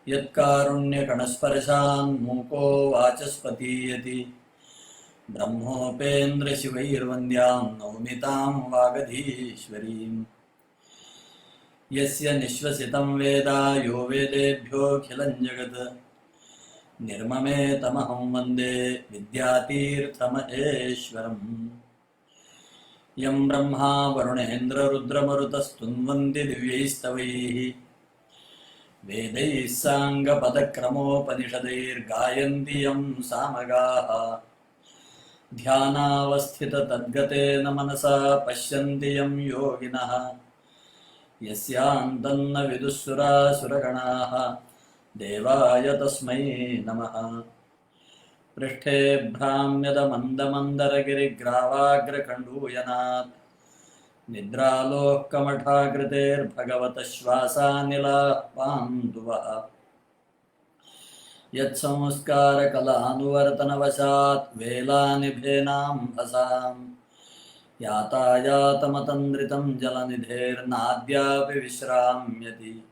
यत्कारुण्यकणस्पर्शान् मूको वाचस्पतीयति। ब्रह्मोपेन्द्रशिवैर्वन्द्यां नौमि तां वागधीश्वरीम्। यस्य निःश्वसितं वेद यो वेदेभ्योऽखिलं जगत्। निर्ममे तमहं वन्दे विद्यातीर्थमहेश्वरम्। यं ब्रह्मा वरुणेन्द्ररुद्रमरुतस्तुन्वन्ति दिव्यैस्तवैः वेदैः साङ्गपदक्रमोपनिषदैर्गायन्ति यं सामगाः। ध्यानावस्थिततद्गतेन मनसा पश्यन्ति यं योगिनः। यस्यान्तन्न विदुःसुरासुरगणाः देवाय तस्मै नमः। पृष्ठे भ्राम्यदमन्दमन्दरगिरिग्रावाग्रकण्डूयनात् निद्रालोः कमठाकृतेर्भगवतः श्वासानिलाः पान्तुवः। यत्संस्कारकलानुवर्तनवशात् वेलानिभेनाम्भसाम् यातायातमतन्द्रितं जलनिधेर्नाद्यापि विश्राम्यति।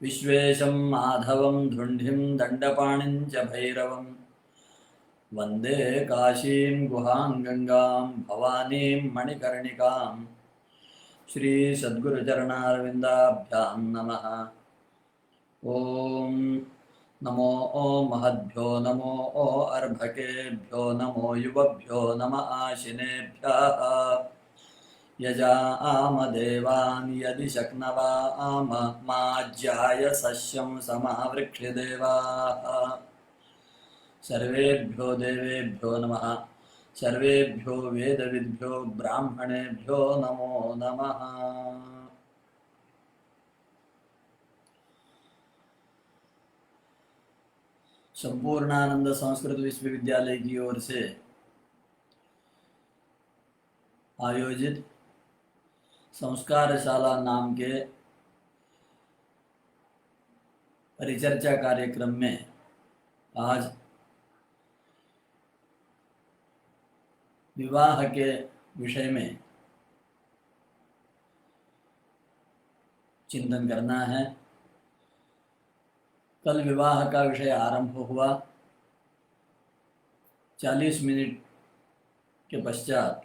विश्वेशं माधवं धुण्ढिं दण्डपाणिं च भैरवं वन्दे काशीं गुहां गंगां भवानीं मणिकर्णिकां। श्रीसद्गुरुचरणारविन्दाभ्यां नमः। ॐ नमो महद्भ्यो नमो अर्भकेभ्यो नमो युवभ्यो नम आशिनेभ्यः। यजामदेवान् यदि शक्नवाम माज्याय सस्यं समावृक्ष्यदेवाः। सर्वेभ्यो देवेभ्यो नमः। सर्वेभ्यो वेदविद्भ्यो ब्राह्मणेभ्यो नमो नमः। संपूर्णानंद संस्कृत विश्वविद्यालय की ओर से आयोजित संस्कारशाला नाम के परिचर्चा कार्यक्रम में आज विवाह के विषय में चिंतन करना है। कल विवाह का विषय आरंभ हुआ। 40 मिनट के पश्चात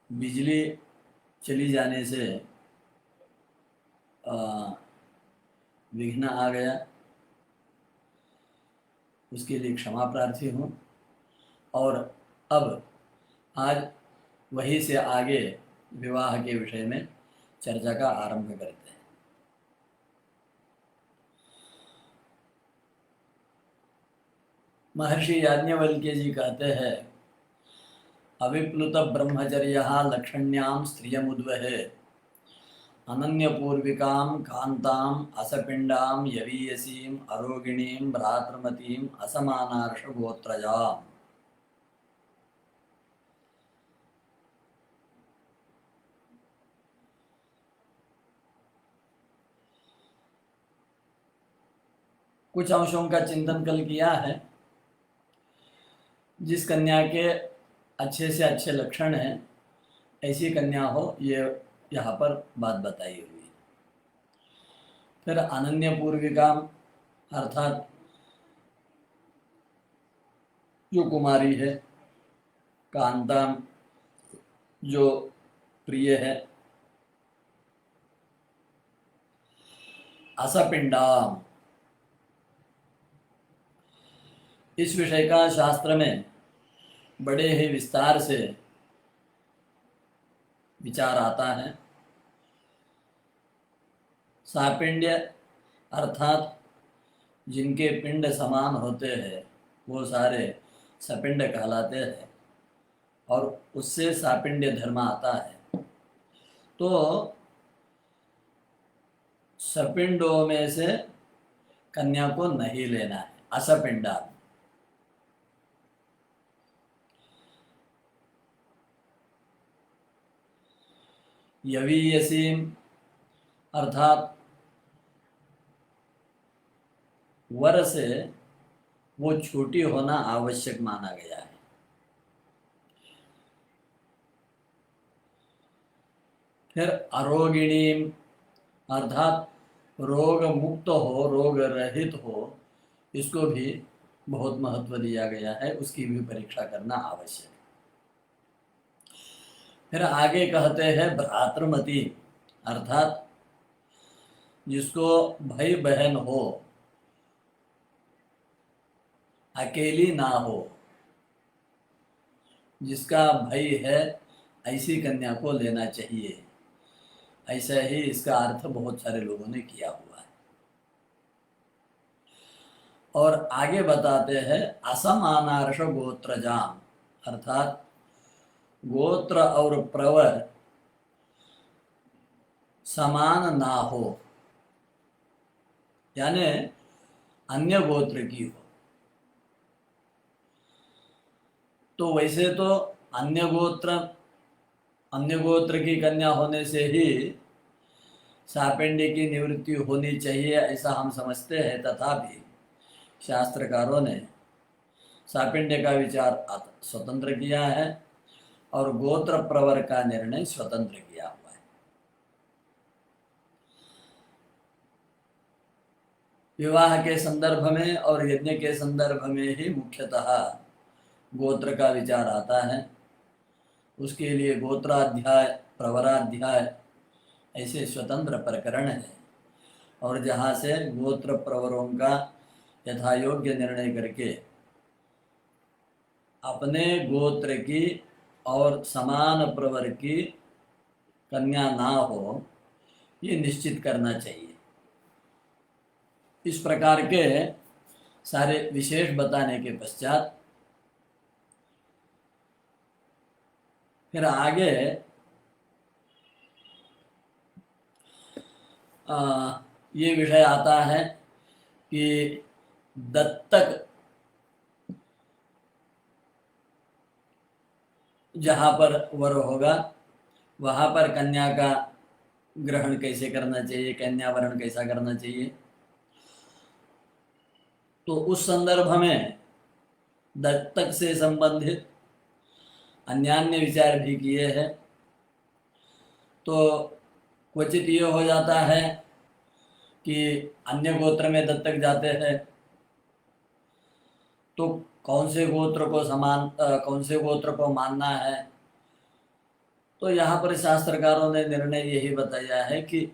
बिजली चली जाने से विघ्न आ गया। उसके लिए क्षमा प्रार्थी हूँ और अब आज वहीं से आगे विवाह के विषय में चर्चा का आरंभ करते हैं। महर्षि याज्ञवल्क्य जी कहते हैं, अविप्लुत ब्रह्मचर्य लक्षण्यां स्त्रियमुद्वहे अनन्यपूर्विकां कांतां असपिंडां यवीयसीं अरोगिणीं भ्रातृमतीं असमानार्षगोत्रजाम्। कुछ अंशों का चिंतन कल किया है। जिस कन्या के अच्छे से अच्छे लक्षण हैं ऐसी कन्या हो, ये यहाँ पर बात बताई हुई। फिर अनन्य पूर्विका अर्थात जो कुमारी है, कांता जो प्रिय है, असपिंडाम इस विषय का शास्त्र में बड़े ही विस्तार से विचार आता है। सापिंड्य अर्थात जिनके पिंड समान होते हैं वो सारे सपिंड कहलाते हैं और उससे सापिंड्य धर्म आता है। तो सपिंडों में से कन्या को नहीं लेना है, असपिंडा। यवीयसीम अर्थात वर से वो छोटी होना आवश्यक माना गया है। फिर अरोगिणी अर्थात रोग मुक्त हो, रोग रहित हो, इसको भी बहुत महत्व दिया गया है, उसकी भी परीक्षा करना आवश्यक है। फिर आगे कहते हैं भ्रातृमति, अर्थात जिसको भाई बहन हो, अकेली ना हो, जिसका भाई है, ऐसी कन्या को लेना चाहिए। ऐसा ही इसका अर्थ बहुत सारे लोगों ने किया हुआ है। और आगे बताते हैं असमानार्ष गोत्रजाम, अर्थात गोत्र और प्रवर समान ना हो, यानी अन्य गोत्र की हो। तो वैसे तो अन्य गोत्र की कन्या होने से ही सापेंडी की निवृत्ति होनी चाहिए, ऐसा हम समझते हैं। तथापि शास्त्रकारों ने सापेंड्य का विचार स्वतंत्र किया है और गोत्र प्रवर का निर्णय स्वतंत्र किया हुआ है। विवाह के संदर्भ में और यज्ञ के संदर्भ में ही मुख्यतः गोत्र का विचार आता है। उसके लिए गोत्राध्याय, प्रवराध्याय ऐसे स्वतंत्र प्रकरण है, और जहाँ से गोत्र प्रवरों का यथायोग्य निर्णय करके अपने गोत्र की और समान प्रवर की कन्या ना हो, ये निश्चित करना चाहिए। इस प्रकार के सारे विशेष बताने के पश्चात फिर आगे ये विषय आता है कि दत्तक जहाँ पर वर होगा वहाँ पर कन्या का ग्रहण कैसे करना चाहिए, कन्या वरण कैसा करना चाहिए। तो उस संदर्भ में दत्तक से संबंधित अन्यान्य विचार भी किए हैं। तो क्वचित ये हो जाता है कि अन्य गोत्र में दत्तक जाते हैं, तो कौन से गोत्र को मानना है। तो यहाँ पर शास्त्रकारों ने निर्णय यही बताया है कि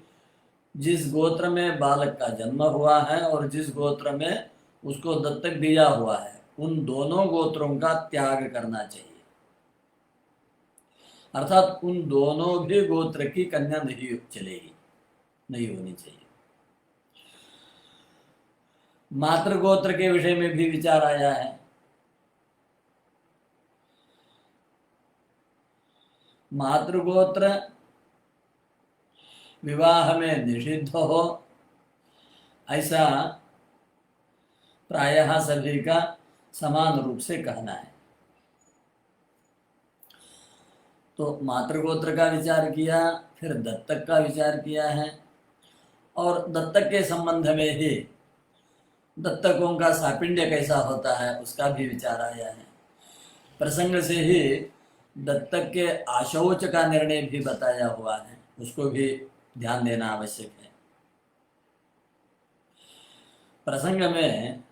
जिस गोत्र में बालक का जन्म हुआ है और जिस गोत्र में उसको दत्तक दिया हुआ है, उन दोनों गोत्रों का त्याग करना चाहिए। अर्थात उन दोनों भी गोत्र की कन्या नहीं चलेगी, नहीं होनी चाहिए। मातृगोत्र के विषय में भी विचार आया है। मातृगोत्र विवाह में निषिद्ध हो, ऐसा प्रायः सभी का समान रूप से कहना है। तो मातृगोत्र का विचार किया, फिर दत्तक का विचार किया है, और दत्तक के संबंध में ही दत्तकों का सापिंड्य कैसा होता है उसका भी विचार आया है। प्रसंग से ही दत्तक के आशौच का निर्णय भी बताया हुआ है, उसको भी ध्यान देना आवश्यक है। प्रसंग में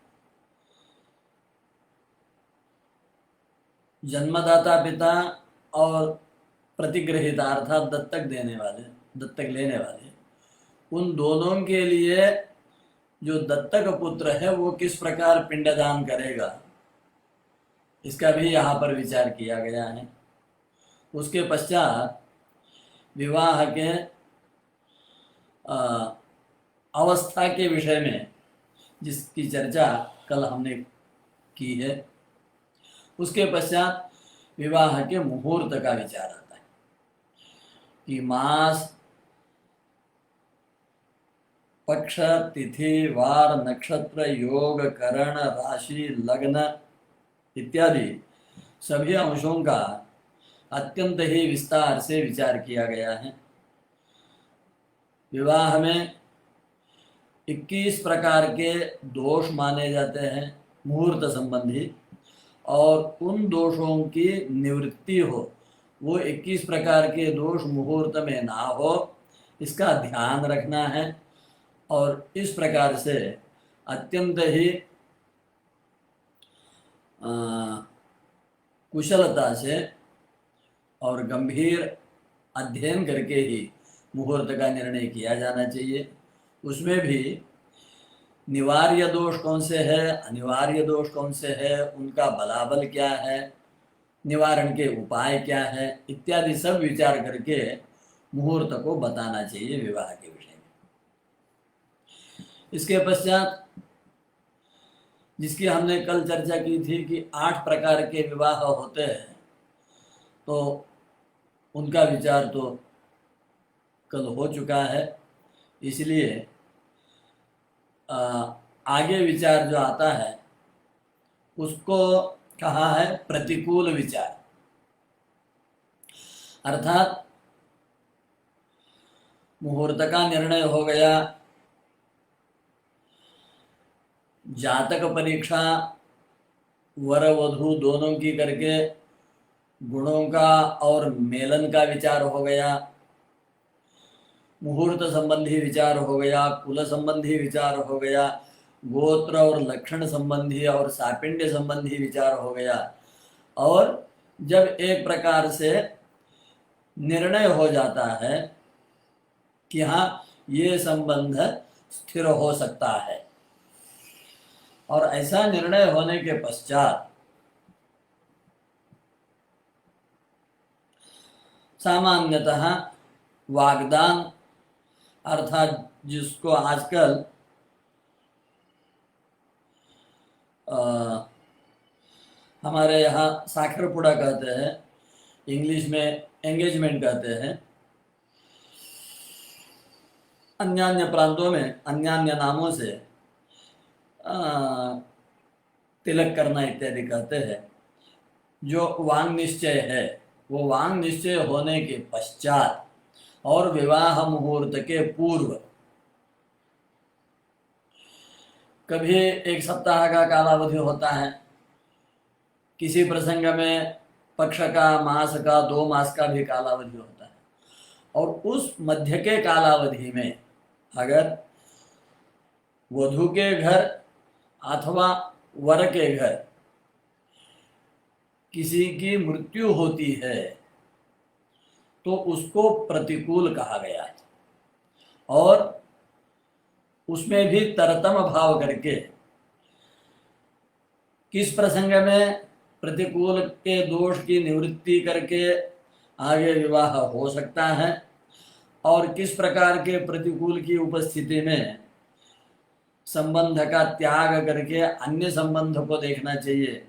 जन्मदाता पिता और प्रतिग्रहिता अर्थात दत्तक देने वाले, दत्तक लेने वाले, उन दोनों के लिए जो दत्तक पुत्र है वो किस प्रकार पिंडदान करेगा, इसका भी यहाँ पर विचार किया गया है। उसके पश्चात विवाह के अवस्था के विषय में जिसकी चर्चा कल हमने की है, उसके पश्चात विवाह के मुहूर्त का विचार आता है कि मास, पक्ष, तिथि, वार, नक्षत्र, योग, करण, राशि, लग्न इत्यादि सभी अंशों का अत्यंत ही विस्तार से विचार किया गया है। विवाह में 21 प्रकार के दोष माने जाते हैं मुहूर्त संबंधी, और उन दोषों की निवृत्ति हो, वो 21 प्रकार के दोष मुहूर्त में ना हो, इसका ध्यान रखना है। और इस प्रकार से अत्यंत ही कुशलता से और गंभीर अध्ययन करके ही मुहूर्त का निर्णय किया जाना चाहिए। उसमें भी निवार्य दोष कौन से है, अनिवार्य दोष कौन से है, उनका बलाबल क्या है, निवारण के उपाय क्या है, इत्यादि सब विचार करके मुहूर्त को बताना चाहिए विवाह के विषय में। इसके पश्चात जिसकी हमने कल चर्चा की थी कि 8 प्रकार के विवाह होते हैं, तो उनका विचार तो कल हो चुका है। इसलिए आगे विचार जो आता है उसको कहा है प्रतिकूल विचार। अर्थात मुहूर्त का निर्णय हो गया, जातक परीक्षा वर वधू दोनों की करके गुणों का और मेलन का विचार हो गया, मुहूर्त संबंधी विचार हो गया, कुल संबंधी विचार हो गया, गोत्र और लक्षण संबंधी और सापिंड संबंधी विचार हो गया, और जब एक प्रकार से निर्णय हो जाता है कि हाँ ये संबंध स्थिर हो सकता है, और ऐसा निर्णय होने के पश्चात सामान्यतः वाग्दान अर्थात जिसको आजकल हमारे यहाँ साखरपुड़ा कहते हैं, इंग्लिश में एंगेजमेंट कहते हैं, अन्य अन्य प्रांतों में अन्य अन्य नामों से तिलक करना इत्यादि कहते हैं। जो वांग निश्चय है वो वांग निश्चय होने के पश्चात और विवाह मुहूर्त के पूर्व कभी 1 सप्ताह का कालावधि होता है, किसी प्रसंग में पक्ष का, मास का, 2 मास का भी कालावधि होता है। और उस मध्य के कालावधि में अगर वधू के घर अथवा वर के घर किसी की मृत्यु होती है तो उसको प्रतिकूल कहा गया है, और उसमें भी तरतम भाव करके किस प्रसंग में प्रतिकूल के दोष की निवृत्ति करके आगे विवाह हो सकता है और किस प्रकार के प्रतिकूल की उपस्थिति में संबंध का त्याग करके अन्य संबंध को देखना चाहिए,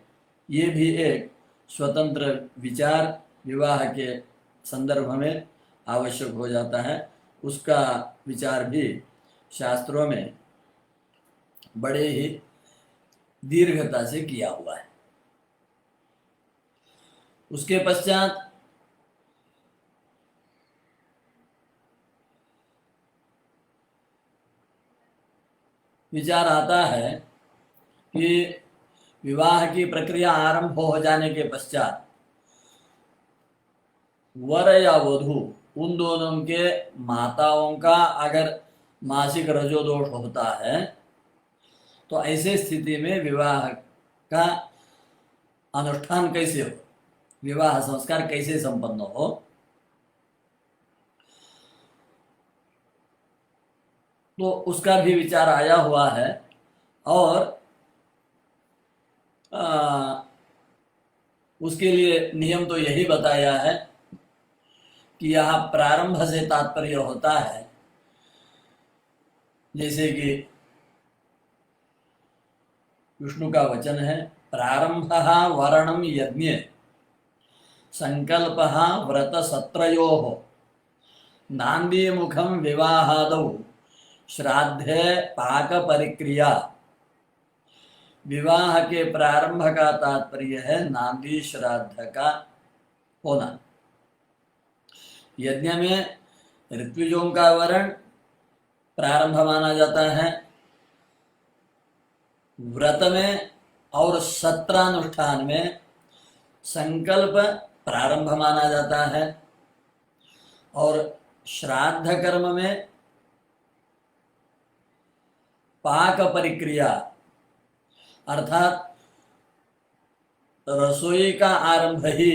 ये भी एक स्वतंत्र विचार विवाह के संदर्भ में आवश्यक हो जाता है। उसका विचार भी शास्त्रों में बड़े ही दीर्घता से किया हुआ है। उसके पश्चात विचार आता है कि विवाह की प्रक्रिया आरंभ हो जाने के पश्चात वर या वधू उन दोनों के माताओं का अगर मासिक रजोदोष होता है तो ऐसे स्थिति में विवाह का अनुष्ठान कैसे हो, विवाह संस्कार कैसे संपन्न हो, तो उसका भी विचार आया हुआ है। और उसके लिए नियम तो यही बताया है कि यहाँ प्रारंभ से तात्पर्य होता है, जैसे कि विष्णु का वचन है, प्रारंभः वरणं यज्ञे संकल्पः व्रत सत्रयोः नांदी मुखम विवाहादौ श्राद्धे पाक परिक्रिया। विवाह के प्रारंभ का तात्पर्य है नांदी श्राद्ध का होना। यज्ञ में ऋत्विजों का वरण प्रारंभ माना जाता है, व्रत में और सत्रानुष्ठान में संकल्प प्रारंभ माना जाता है, और श्राद्ध कर्म में पाक परिक्रिया अर्थात रसोई का आरंभ ही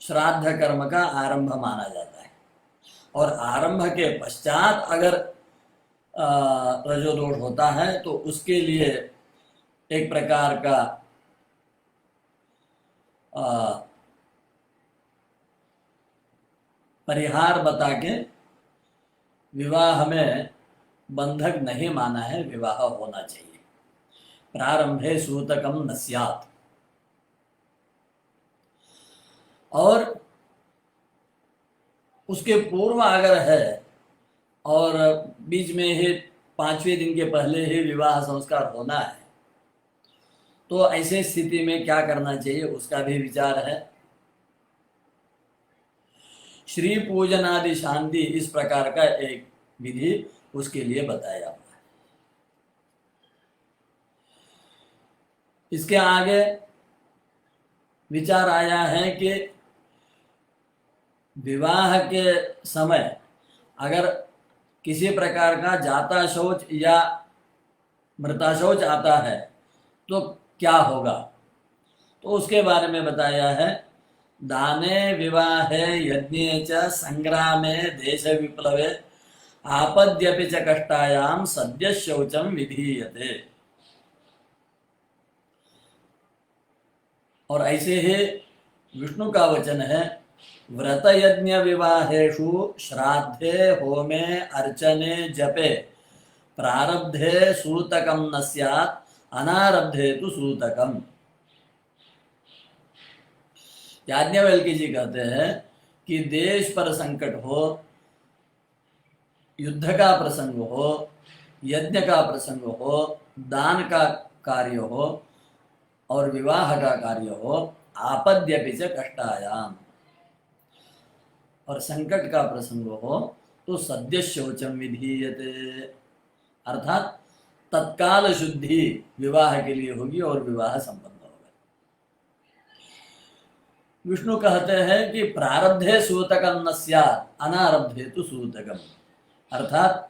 श्राद्ध कर्म का आरंभ माना जाता है। और आरंभ के पश्चात अगर रजोदोष होता है तो उसके लिए एक प्रकार का परिहार बता के विवाह में बंधक नहीं माना है, विवाह होना चाहिए। प्रारंभे सूतकम न स्यात्। और उसके पूर्व अगर है और बीच में ही 5वें दिन के पहले ही विवाह संस्कार होना है तो ऐसे स्थिति में क्या करना चाहिए उसका भी विचार है। श्री पूजन आदि शांति इस प्रकार का एक विधि उसके लिए बताया हुआ है। इसके आगे विचार आया है कि विवाह के समय अगर किसी प्रकार का जाता शौच या मृता शौच आता है तो क्या होगा, तो उसके बारे में बताया है। दाने विवाहे यज्ञे च संग्रामे देश विप्लवे आपद्यपि च कष्टायाम सद्य शौचम विधीयते। और ऐसे ही विष्णु का वचन है, व्रत यज्ञ विवाहेषु श्राद्धे होमे अर्चने जपे प्रारब्धे सूतकम न स्यात् अनारब्धे तु सूतकम। याज्ञवल्क्य जी कहते हैं कि देश पर संकट हो, युद्ध का प्रसंग हो, यज्ञ का प्रसंग हो, दान का कार्य हो और विवाह का कार्य हो, आपद्यपि च कष्टायाम, और संकट का प्रसंग हो तो सद्य शौचम विधीयते, अर्थात तत्काल शुद्धि विवाह के लिए होगी और विवाह संपन्न होगा। विष्णु कहते हैं कि प्रारब्धे सूतकम न स्यात् अनारब्धे तु सूतकम, अर्थात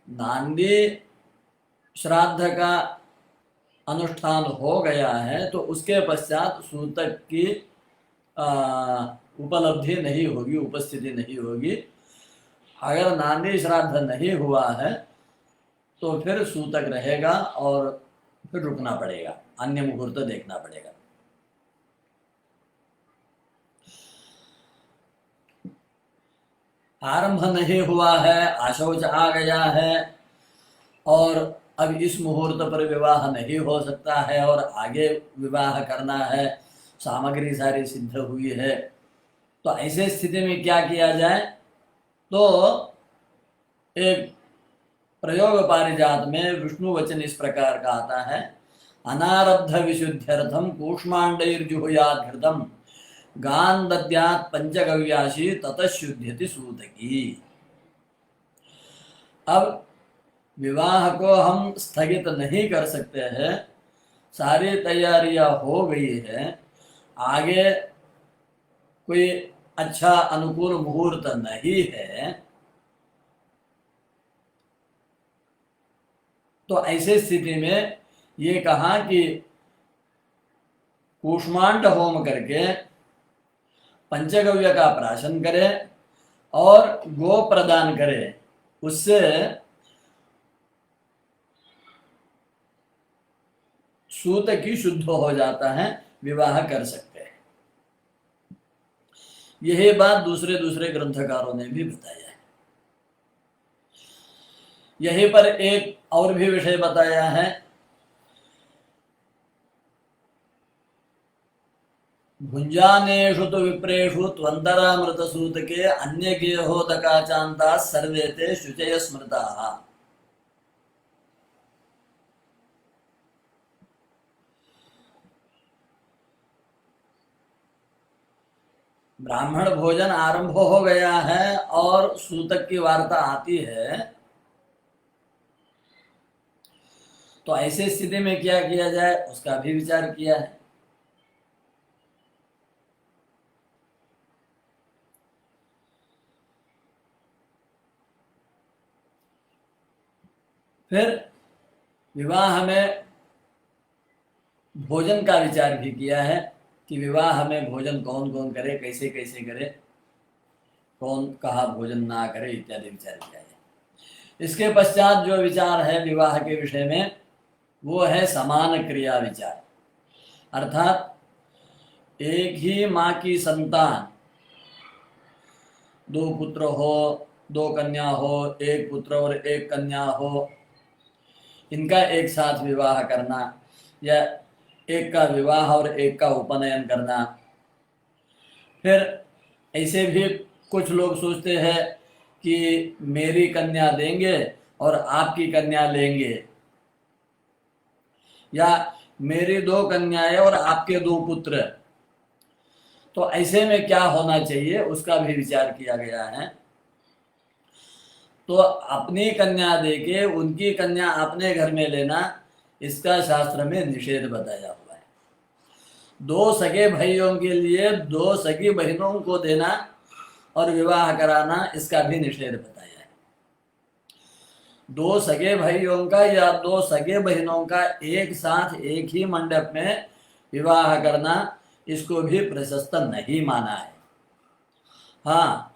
नांदी श्राद्ध का अनुष्ठान हो गया है तो उसके पश्चात सूतक की उपलब्धि नहीं होगी, उपस्थिति नहीं होगी। अगर नांदी श्राद्ध नहीं हुआ है तो फिर सूतक रहेगा और फिर रुकना पड़ेगा, अन्य मुहूर्त देखना पड़ेगा। आरंभ नहीं हुआ है, आशौच आ गया है और अब इस मुहूर्त पर विवाह नहीं हो सकता है और आगे विवाह करना है, सामग्री सारी सिद्ध हुई है, तो ऐसे स्थिति में क्या किया जाए, तो एक प्रयोग पारिजात में विष्णु वचन इस प्रकार का आता है, अनारब्ध विशुद्ध्यर्थम कूष्मांडैर्जुहुयात् घृतम गान दद्यात् पंचगव्याशी ततः शुद्ध्यति सूतकी। अब विवाह को हम स्थगित नहीं कर सकते हैं, सारी तैयारियां हो गई है, आगे कोई अच्छा अनुकूल मुहूर्त नहीं है, तो ऐसे स्थिति में ये कहा कि कूष्मांड होम करके पंचगव्य का प्राशन करें और गो प्रदान करें, उससे सूत की शुद्ध हो जाता है, विवाह कर सकते हैं। यही बात दूसरे दूसरे ग्रंथकारों ने भी बताया है। यहीं पर एक और भी विषय बताया है, भुंजानेषु तु विप्रेषु त्वन्तरामृतसूतके अन्य गेहोदका चान्ताः सर्वे ते शुचय स्मृताः। ब्राह्मण भोजन आरंभ हो गया है और सूतक की वार्ता आती है, तो ऐसे स्थिति में क्या किया जाए उसका भी विचार किया है। फिर विवाह में भोजन का विचार भी किया है कि विवाह में भोजन कौन कौन करे, कैसे कैसे करे, कौन कहाँ भोजन ना करे इत्यादि विचार किया है। इसके पश्चात जो विचार है विवाह के विषय में वो है समान क्रिया विचार, अर्थात एक ही माँ की संतान, 2 पुत्र हो, 2 कन्या हो, 1 पुत्र और 1 कन्या हो, इनका एक साथ विवाह करना या एक का विवाह और एक का उपनयन करना। फिर ऐसे भी कुछ लोग सोचते हैं कि मेरी कन्या देंगे और आपकी कन्या लेंगे, या मेरी 2 कन्याएं और आपके 2 पुत्र। तो ऐसे में क्या होना चाहिए उसका भी विचार किया गया है। तो अपनी कन्या देके उनकी कन्या अपने घर में लेना, इसका शास्त्र में निषेध बताया हुआ है। 2 सगे भाइयों के लिए 2 सगी बहनों को देना और विवाह कराना, इसका भी निषेध बताया है। 2 सगे भाइयों का या 2 सगे बहनों का एक साथ एक ही मंडप में विवाह करना, इसको भी प्रशस्त नहीं माना है। हाँ,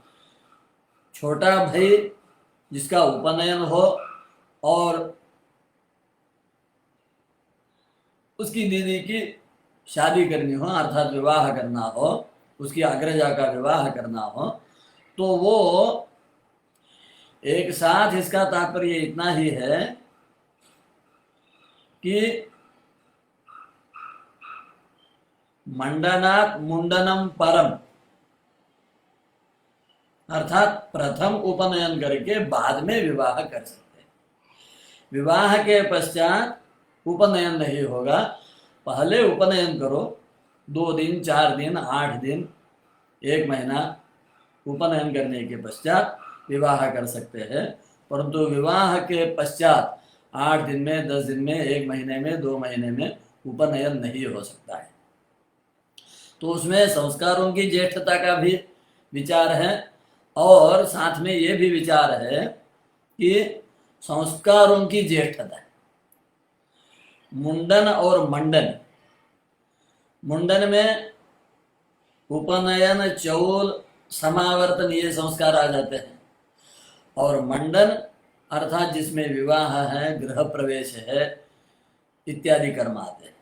छोटा भाई जिसका उपनयन हो और उसकी दीदी की शादी करनी हो, अर्थात विवाह करना हो, उसकी अग्रजा का विवाह करना हो, तो वो एक साथ, इसका तात्पर्य इतना ही है कि मंडनात् मुंडनम परम, अर्थात प्रथम उपनयन करके बाद में विवाह कर सकते हैं। विवाह के पश्चात उपनयन नहीं होगा, पहले उपनयन करो, 2 दिन 4 दिन 8 दिन 1 महीना उपनयन करने के पश्चात विवाह कर सकते हैं। परंतु विवाह के पश्चात 8 दिन में, 10 दिन में, 1 महीने में, 2 महीने में उपनयन नहीं हो सकता है। तो उसमें संस्कारों की ज्येष्ठता का भी विचार है और साथ में ये भी विचार है कि संस्कारों की ज्येष्ठता। मुंडन और मंडन, मुंडन में उपनयन, चौल, समावर्तन ये संस्कार आ जाते हैं, और मंडन अर्थात जिसमें विवाह है, गृह प्रवेश है इत्यादि कर्म आते हैं।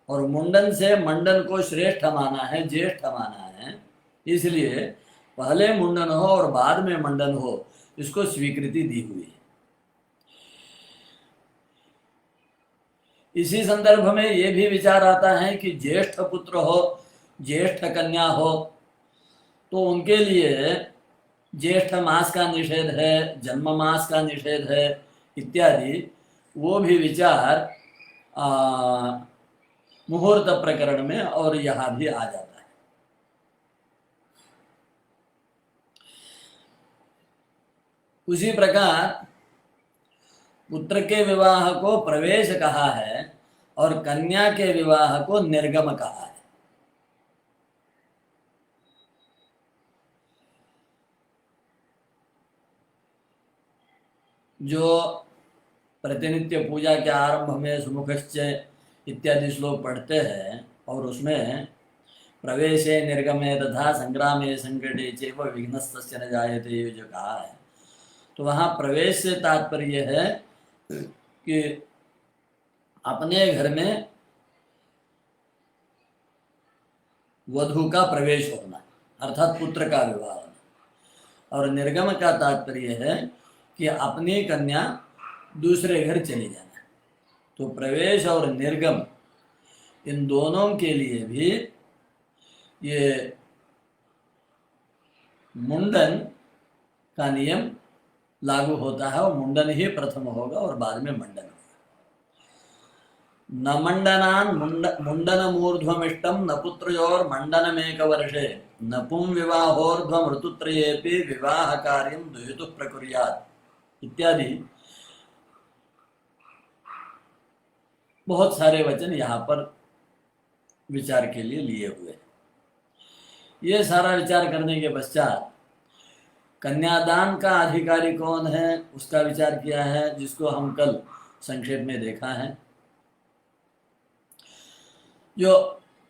और मुंडन से मंडन को श्रेष्ठ माना है, ज्येष्ठ माना है, इसलिए पहले मुंडन हो और बाद में मंडन हो, इसको स्वीकृति दी हुई है। इसी संदर्भ में ये भी विचार आता है कि ज्येष्ठ पुत्र हो, ज्येष्ठ कन्या हो, तो उनके लिए ज्येष्ठ मास का निषेध है, जन्म मास का निषेध है इत्यादि, वो भी विचार मुहूर्त प्रकरण में और यहाँ भी आ जाता है। उसी प्रकार पुत्र के विवाह को प्रवेश कहा है और कन्या के विवाह को निर्गम कहा है। जो प्रतिनित्य पूजा के आरंभ में सुमुखश्च इत्यादि श्लोक पढ़ते हैं और उसमें प्रवेशे निर्गमे तथा संग्रामे संकटे चैव विघ्नस्तस्य न जायते, ये जो कहा है, तो वहाँ प्रवेश से तात्पर्य है कि अपने घर में वधू का प्रवेश होना, अर्थात पुत्र का विवाह होना, और निर्गम का तात्पर्य है कि अपनी कन्या दूसरे घर चली जाना। तो प्रवेश और निर्गम इन दोनों के लिए भी ये मुंडन का नियम लागू होता है, और मुंडन ही प्रथम होगा और बाद में मंडन होगा। न मंडनान मुंडन मूर्ध्वमिष्टम न पुत्रयोर मंडनमेक वर्षे न पुं विवाहोर्ध्व ऋतुत्रयेपि विवाह कार्यम दुहितु प्रकुर्यात् इत्यादि बहुत सारे वचन यहाँ पर विचार के लिए लिए हुए। ये सारा विचार करने के पश्चात कन्यादान का अधिकारी कौन है उसका विचार किया है, जिसको हम कल संक्षेप में देखा है। जो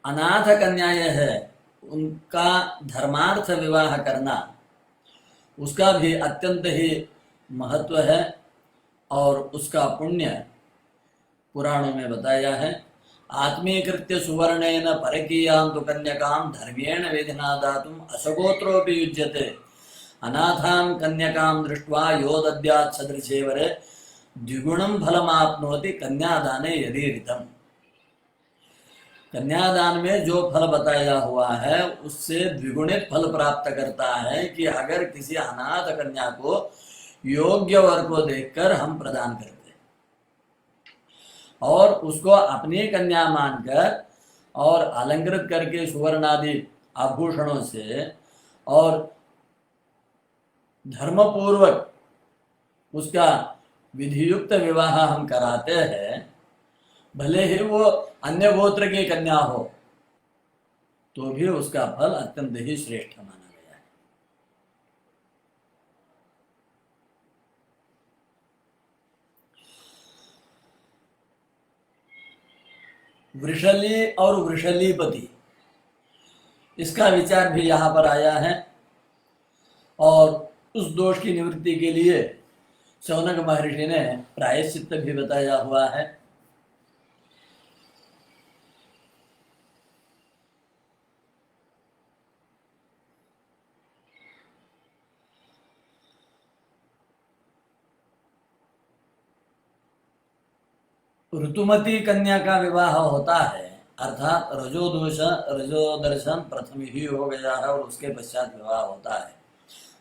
अनाथ कन्याएं है उनका धर्मार्थ विवाह करना, उसका भी अत्यंत ही महत्व है और उसका पुण्य पुराणों में बताया है। आत्मीकृत्य सुवर्णेन परकीयां तु कन्यकां धर्मेण विधिना दातुम् अशगोत्रोऽपि युज्यते अनाथां कन्यकां दृष्ट्वा यो दद्यात् सदृशे वरे द्विगुणं फलमाप्नोति कन्यादाने यदि ऋतम्। कन्यादान में जो फल बताया हुआ है उससे द्विगुणित फल प्राप्त करता है कि अगर किसी अनाथ कन्या को योग्य वर को देखकर हम प्रदान करते और उसको अपनी कन्या मानकर और अलंकृत करके सुवर्ण आदि आभूषणों से और धर्मपूर्वक उसका विधियुक्त विवाह हम कराते हैं, भले ही वो अन्य गोत्र की कन्या हो तो भी उसका फल अत्यंत ही श्रेष्ठ माना गया है। वृषली और वृषलीपति, इसका विचार भी यहाँ पर आया है और उस दोष की निवृत्ति के लिए शौनक महर्षि ने प्रायश्चित्त भी बताया हुआ है। ऋतुमती कन्या का विवाह होता है अर्थात रजोदर्शन प्रथम ही हो गया है और उसके पश्चात विवाह होता है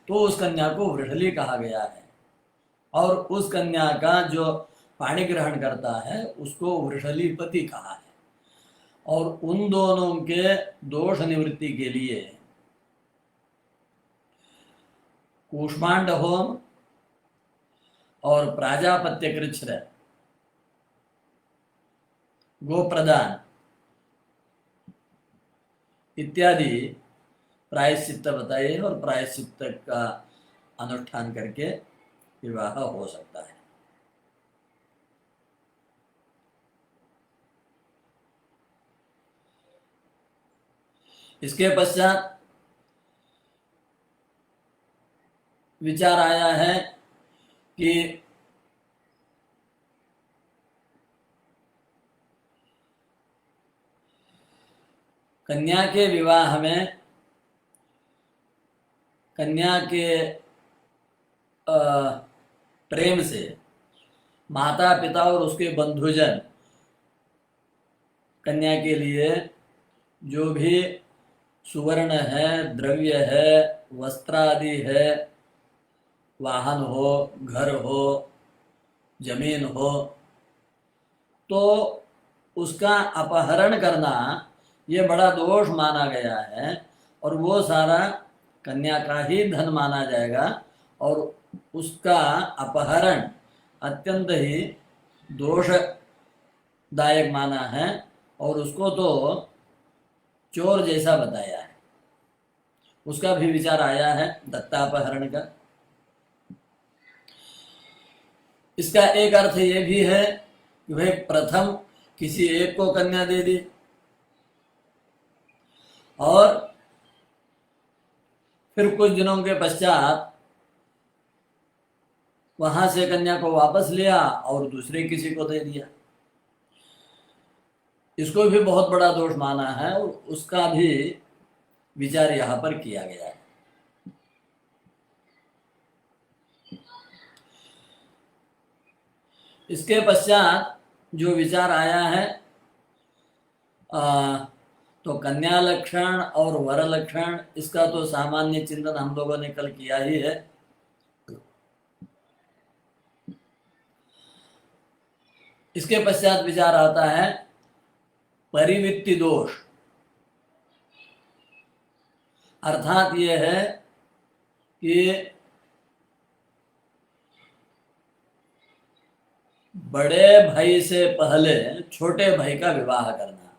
तो उस कन्या को वृषली कहा गया है और उस कन्या का जो पाणी ग्रहण करता है उसको वृषलीपति कहा है। और उन दोनों के दोष निवृत्ति के लिए कूष्मांड होम और प्राजापत्य कृच्छ्र गोप्रदान इत्यादि प्रायश्चित्त बताइए और प्रायश्चित्त का अनुष्ठान करके विवाह हो सकता है। इसके पश्चात विचार आया है कि कन्या के विवाह में कन्या के प्रेम से माता पिता और उसके बंधुजन कन्या के लिए जो भी सुवर्ण है, द्रव्य है, वस्त्र आदि है, वाहन हो, घर हो, जमीन हो, तो उसका अपहरण करना ये बड़ा दोष माना गया है और वो सारा कन्या का ही धन माना जाएगा और उसका अपहरण अत्यंत ही दोषदायक माना है और उसको तो चोर जैसा बताया है। उसका भी विचार आया है दत्तापहरण का। इसका एक अर्थ ये भी है कि भाई प्रथम किसी एक को कन्या दे दी और फिर कुछ दिनों के पश्चात वहां से कन्या को वापस लिया और दूसरे किसी को दे दिया। इसको भी बहुत बड़ा दोष माना है और उसका भी विचार यहाँ पर किया गया है। इसके पश्चात जो विचार आया है तो कन्या लक्षण और वर लक्षण, इसका तो सामान्य चिंतन हम लोगों ने कल किया ही है। इसके पश्चात विचार आता है परिवित्ति दोष, अर्थात ये है कि बड़े भाई से पहले छोटे भाई का विवाह करना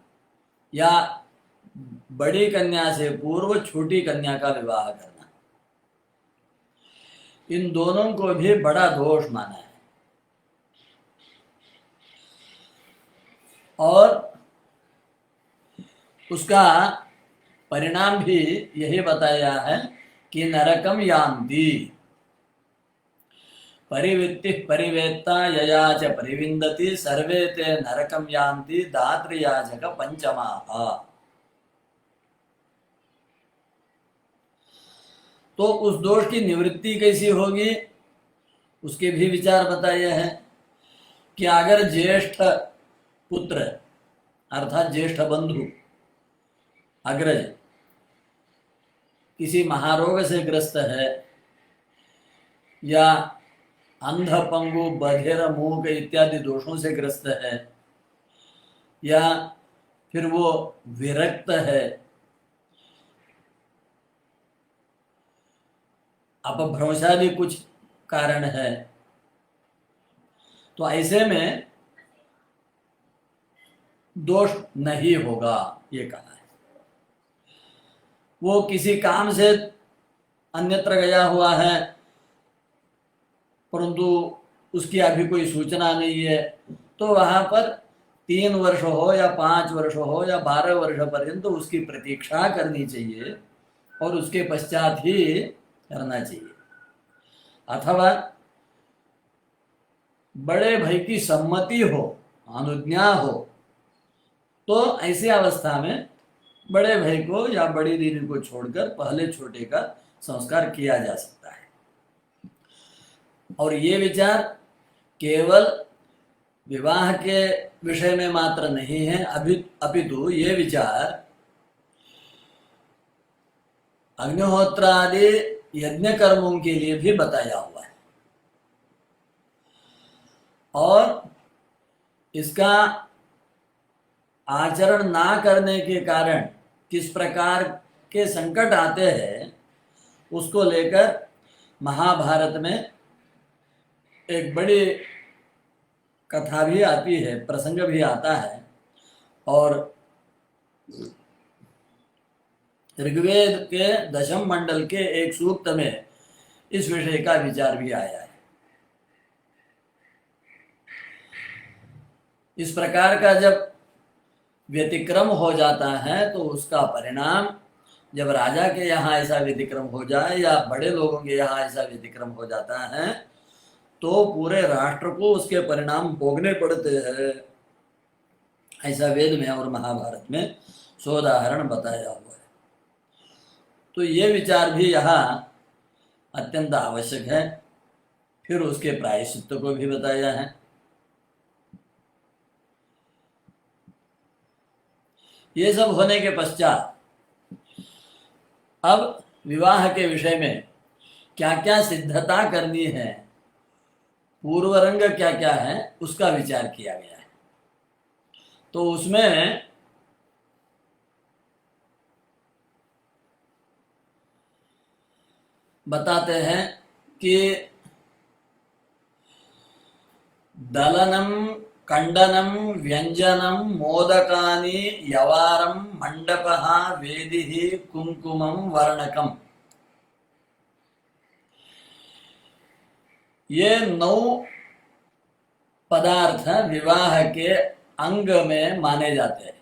या बड़ी कन्या से पूर्व छोटी कन्या का विवाह करना, इन दोनों को भी बड़ा दोष माना है। उसका परिणाम भी यही बताया है कि नरकम यान्ति परिवृत्ति परिवेत्ता यया च परिविन्दति सर्वे ते नरकम यान्ति दातृयाजक पंचमाः। तो उस दोष की निवृत्ति कैसी होगी उसके भी विचार बताए हैं कि अगर ज्येष्ठ पुत्र अर्थात ज्येष्ठ बंधु अग्रज किसी महारोग से ग्रस्त है या अंध पंगु बधिर मूक इत्यादि दोषों से ग्रस्त है या फिर वो विरक्त है, अपभ्रंशादि कुछ कारण है, तो ऐसे में दोष नहीं होगा ये कहा है। वो किसी काम से अन्यत्र गया हुआ है परंतु उसकी अभी कोई सूचना नहीं है, तो वहां पर 3 वर्ष हो या 5 वर्ष हो या 12 वर्ष पर्यंत तो उसकी प्रतीक्षा करनी चाहिए और उसके पश्चात ही करना चाहिए। अथवा बड़े भाई की सम्मति हो, अनुज्ञा हो, तो ऐसी अवस्था में बड़े भाई को या बड़ी दीदी को छोड़कर पहले छोटे का संस्कार किया जा सकता है। और ये विचार केवल विवाह के विषय में मात्र नहीं है, अपितु ये विचार अग्निहोत्र आदि यज्ञ कर्मों के लिए भी बताया हुआ है। और इसका आचरण ना करने के कारण किस प्रकार के संकट आते हैं उसको लेकर महाभारत में एक बड़ी कथा भी आती है, प्रसंग भी आता है। और ऋग्वेद के 10वें मंडल के एक सूक्त में इस विषय का विचार भी आया है। इस प्रकार का जब व्यतिक्रम हो जाता है तो उसका परिणाम जब राजा के यहाँ ऐसा व्यतिक्रम हो जाए या बड़े लोगों के यहाँ ऐसा व्यतिक्रम हो जाता है तो पूरे राष्ट्र को उसके परिणाम भोगने पड़ते हैं। ऐसा वेद में और महाभारत में सोदाहरण बताया हुआ है। तो ये विचार भी यहाँ अत्यंत आवश्यक है। फिर उसके प्रायश्चित्त को भी बताया है। ये सब होने के पश्चात अब विवाह के विषय में क्या क्या सिद्धता करनी है, पूर्व रंग क्या क्या है, उसका विचार किया गया है। तो उसमें बताते हैं कि दलनम कंडनम व्यंजनम मोदकानि यवारम मंडपः वेदिः कुंकुमम वर्णकम, ये 9 पदार्थ विवाह के अंग में माने जाते हैं।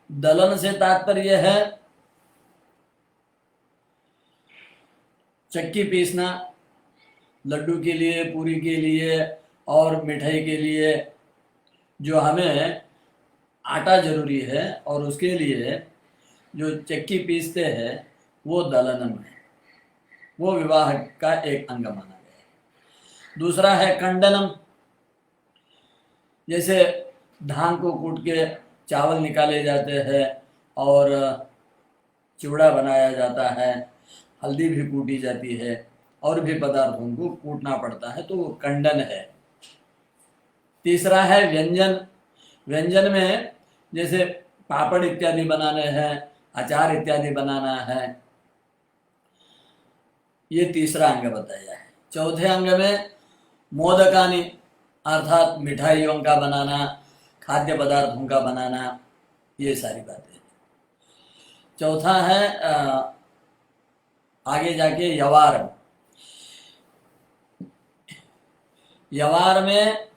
दलन से तात्पर्य है चक्की पीसना, लड्डू के लिए, पूरी के लिए और मिठाई के लिए जो हमें आटा जरूरी है और उसके लिए जो चक्की पीसते हैं वो दलनम है, वो विवाह का एक अंग माना गया है। दूसरा है कंडनम, जैसे धान को कूट के चावल निकाले जाते हैं और चिवड़ा बनाया जाता है, हल्दी भी कूटी जाती है और भी पदार्थों को कूटना पड़ता है, तो वो कंडन है। तीसरा है व्यंजन। व्यंजन में जैसे पापड़ इत्यादि बनाने हैं, अचार इत्यादि बनाना है, ये तीसरा अंग बताया है। चौथे अंग में मोदकानि अर्थात मिठाइयों का बनाना, खाद्य पदार्थों का बनाना, ये सारी बातें। चौथा है आगे जाके यवार। यवार में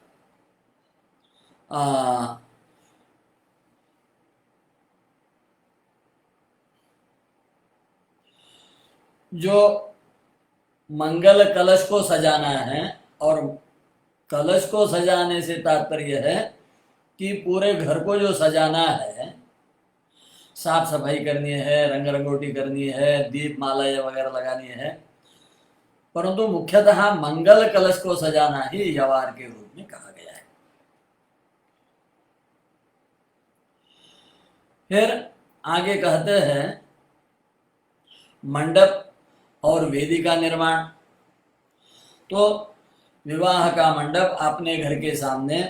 आ, जो मंगल कलश को सजाना है, और कलश को सजाने से तात्पर्य है कि पूरे घर को जो सजाना है, साफ सफाई करनी है, रंग रंगोटी करनी है, दीप माला वगैरह लगानी है, परंतु मुख्यतः मंगल कलश को सजाना ही यवार के रूप में कहा गया है। फिर आगे कहते हैं मंडप और वेदी का निर्माण। तो विवाह का मंडप अपने घर के सामने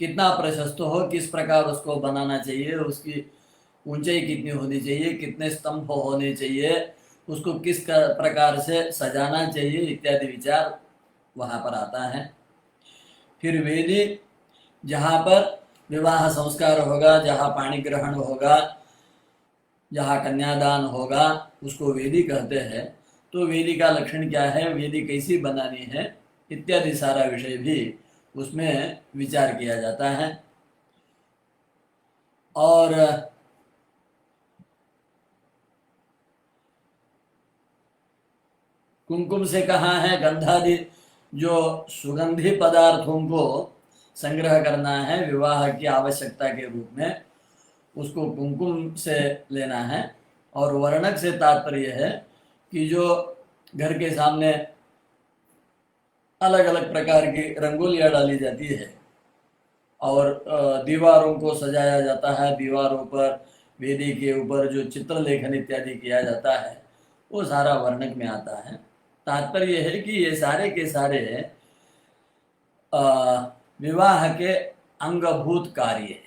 कितना प्रशस्त हो, किस प्रकार उसको बनाना चाहिए, उसकी ऊंचाई कितनी होनी चाहिए, कितने स्तंभ होने चाहिए, उसको किस प्रकार से सजाना चाहिए इत्यादि विचार वहाँ पर आता है। फिर वेदी, जहाँ पर विवाह संस्कार होगा, जहाँ पाणी ग्रहण होगा, जहाँ कन्यादान होगा, उसको वेदी कहते हैं। तो वेदी का लक्षण क्या है, वेदी कैसी बनानी है इत्यादि सारा विषय भी उसमें विचार किया जाता है। और कुमकुम से कहा है गंधादि जो सुगंधी पदार्थों को संग्रह करना है विवाह की आवश्यकता के रूप में, उसको कुमकुम से लेना है। और वर्णक से तात्पर्य है कि जो घर के सामने अलग अलग प्रकार की रंगोलियां डाली जाती है और दीवारों को सजाया जाता है, दीवारों पर वेदी के ऊपर जो चित्र लेखन इत्यादि किया जाता है, वो सारा वर्णक में आता है। तात्पर्य है कि ये सारे के सारे विवाह के अंगभूत कार्य है,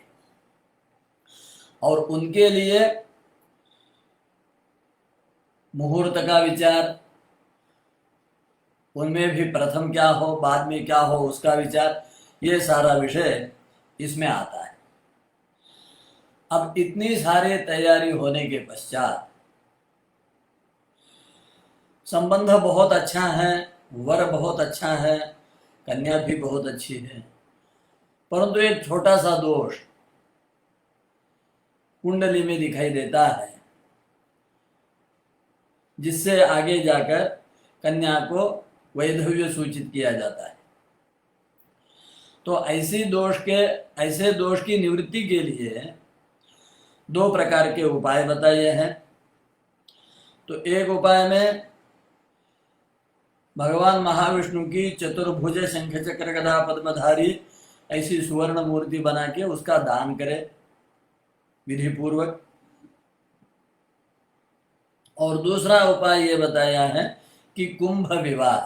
और उनके लिए मुहूर्त का विचार, उनमें भी प्रथम क्या हो, बाद में क्या हो, उसका विचार, ये सारा विषय इसमें आता है। अब इतनी सारी तैयारी होने के पश्चात संबंध बहुत अच्छा है, वर बहुत अच्छा है, कन्या भी बहुत अच्छी है, परंतु एक छोटा सा दोष कुंडली में दिखाई देता है, जिससे आगे जाकर कन्या को वैधव्य सूचित किया जाता है। तो ऐसे दोष की निवृत्ति के लिए दो प्रकार के उपाय बताए हैं। तो एक उपाय में भगवान महाविष्णु की चतुर्भुज शंख चक्र गदा पद्मधारी ऐसी सुवर्ण मूर्ति बना के उसका दान करे विधि पूर्वक। और दूसरा उपाय ये बताया है कि कुंभ विवाह,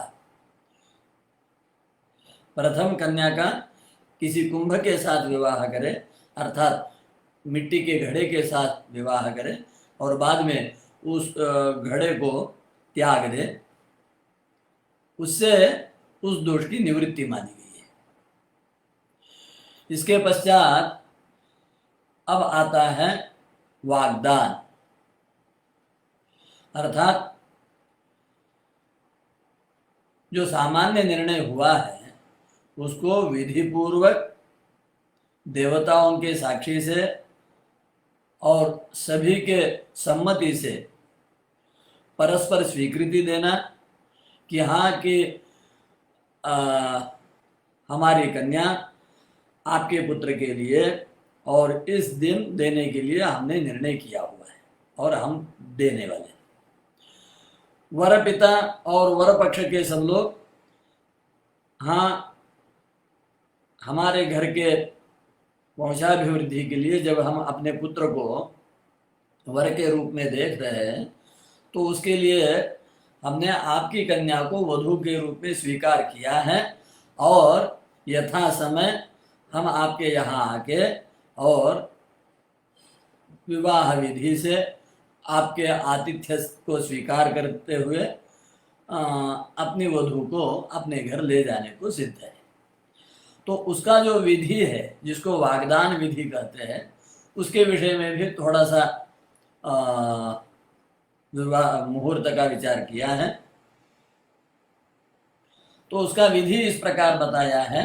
प्रथम कन्या का किसी कुंभ के साथ विवाह करे, अर्थात मिट्टी के घड़े के साथ विवाह करे, और बाद में उस घड़े को त्याग दे, उससे उस दोष की निवृत्ति मानी गई है। इसके पश्चात अब आता है वाग्दान, अर्थात जो सामान्य निर्णय हुआ है उसको विधि पूर्वक देवताओं के साक्षी से और सभी के सम्मति से परस्पर स्वीकृति देना कि हाँ कि हमारी कन्या आपके पुत्र के लिए और इस दिन देने के लिए हमने निर्णय किया हुआ है और हम देने वाले हैं। वर पिता और वर पक्ष के सब लोग हाँ हमारे घर के वंशाभिवृद्धि के लिए जब हम अपने पुत्र को वर के रूप में देख रहे हैं तो उसके लिए हमने आपकी कन्या को वधू के रूप में स्वीकार किया है, और यथा समय हम आपके यहाँ आके और विवाह विधि से आपके आतिथ्य को स्वीकार करते हुए अपनी वधू को अपने घर ले जाने को सिद्ध है। तो उसका जो विधि है जिसको वाग्दान विधि कहते हैं, उसके विषय में भी थोड़ा सा विवाह मुहूर्त का विचार किया है। तो उसका विधि इस प्रकार बताया है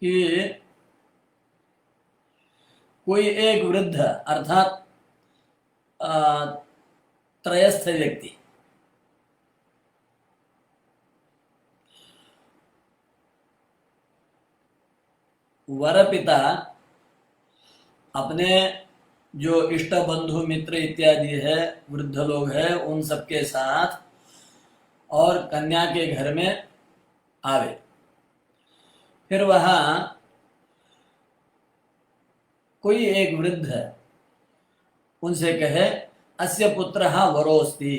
कि कोई एक वृद्ध अर्थात त्रयस्थ व्यक्ति वरपिता अपने जो इष्ट बंधु मित्र इत्यादि है, वृद्ध लोग हैं, उन सबके साथ और कन्या के घर में आवे। फिर वहां कोई एक वृद्ध उनसे कहे, अस्य पुत्रः वरोस्ति,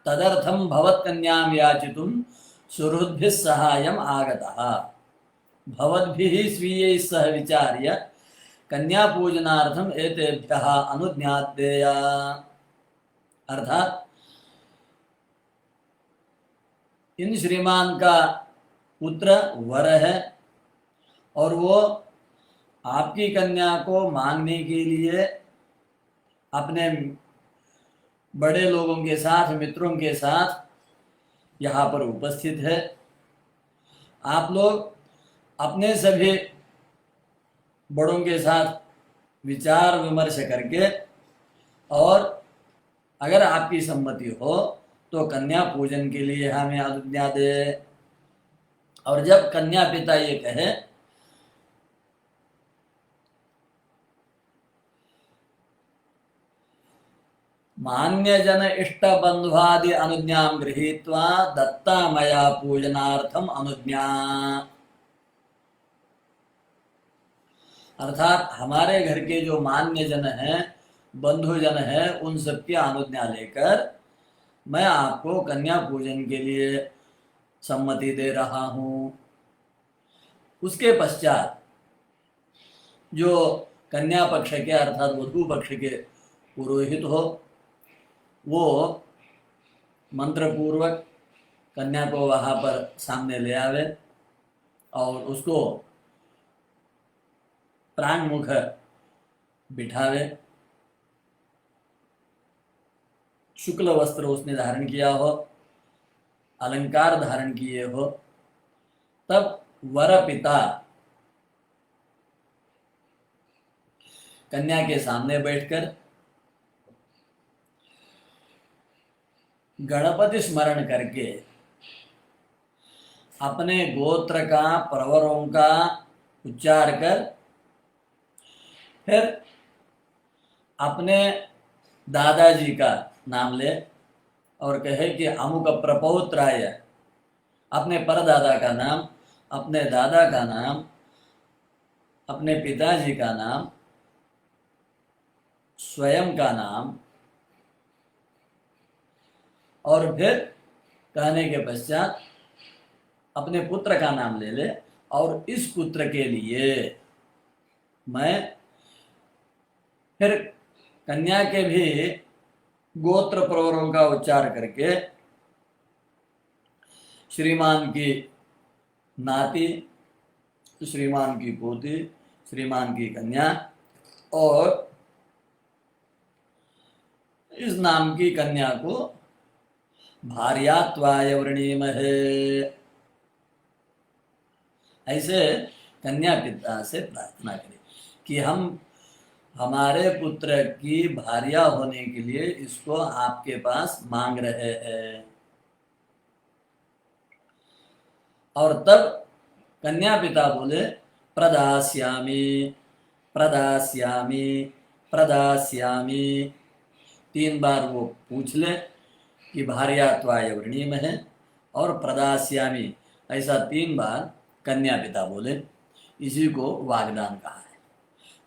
तदर्थम भवत्कन्यां याचितुं सुहृद्भिः सहायम् आगतः, भवद्भिः स्वीयैः सह विचार्य कन्या पूजनार्थम एतेभ्यः अनुज्ञाद्देया। अर्थात इन श्रीमान का पुत्र वर है और वो आपकी कन्या को मांगने के लिए अपने बड़े लोगों के साथ, मित्रों के साथ यहाँ पर उपस्थित है। आप लोग अपने सभी बड़ों के साथ विचार विमर्श करके और अगर आपकी सम्मति हो तो कन्या पूजन के लिए हमें अनुज्ञा दे। और जब कन्या पिता ये कहे मान्य जन इष्ट बंधुआदि अनुज्ञां गृहीत्वा दत्ता मया पूजनार्थम अनुज्ञा, अर्थात हमारे घर के जो मान्य जन हैं, बंधु जन हैं, उन सबकी अनुज्ञा लेकर मैं आपको कन्या पूजन के लिए सम्मति दे रहा हूं। उसके पश्चात जो कन्या पक्ष के अर्थात वधू पक्ष के पुरोहित हो, वो मंत्र पूर्वक कन्या को वहां पर सामने ले आवे और उसको प्राण मुख बिठावे। शुक्ल वस्त्र उसने धारण किया हो, अलंकार धारण किए हो, तब वर पिता कन्या के सामने बैठकर गणपति स्मरण करके अपने गोत्र का, प्रवरों का उच्चार कर फिर अपने दादाजी का नाम ले और कहे कि अमुक प्रपौत्राय, अपने परदादा का नाम, अपने दादा का नाम, अपने पिताजी का नाम, स्वयं का नाम, और फिर कहने के पश्चात अपने पुत्र का नाम ले ले और इस पुत्र के लिए मैं फिर कन्या के भी गोत्र प्रवरों का उच्चार करके श्रीमान की नाती, श्रीमान की पोती, श्रीमान की कन्या और इस नाम की कन्या को भार्यात्वाय वृणीमहे, ऐसे कन्या पिता से प्रार्थना करें कि हम हमारे पुत्र की भार्या होने के लिए इसको आपके पास मांग रहे हैं। और तब कन्या पिता बोले प्रदास्यामि प्रदास्यामि प्रदास्यामि, 3 बार वो पूछ ले कि भार्यात्वाय वृणीम है और प्रदास्यामि, ऐसा 3 बार कन्या पिता बोले। इसी को वाग्दान कहा है।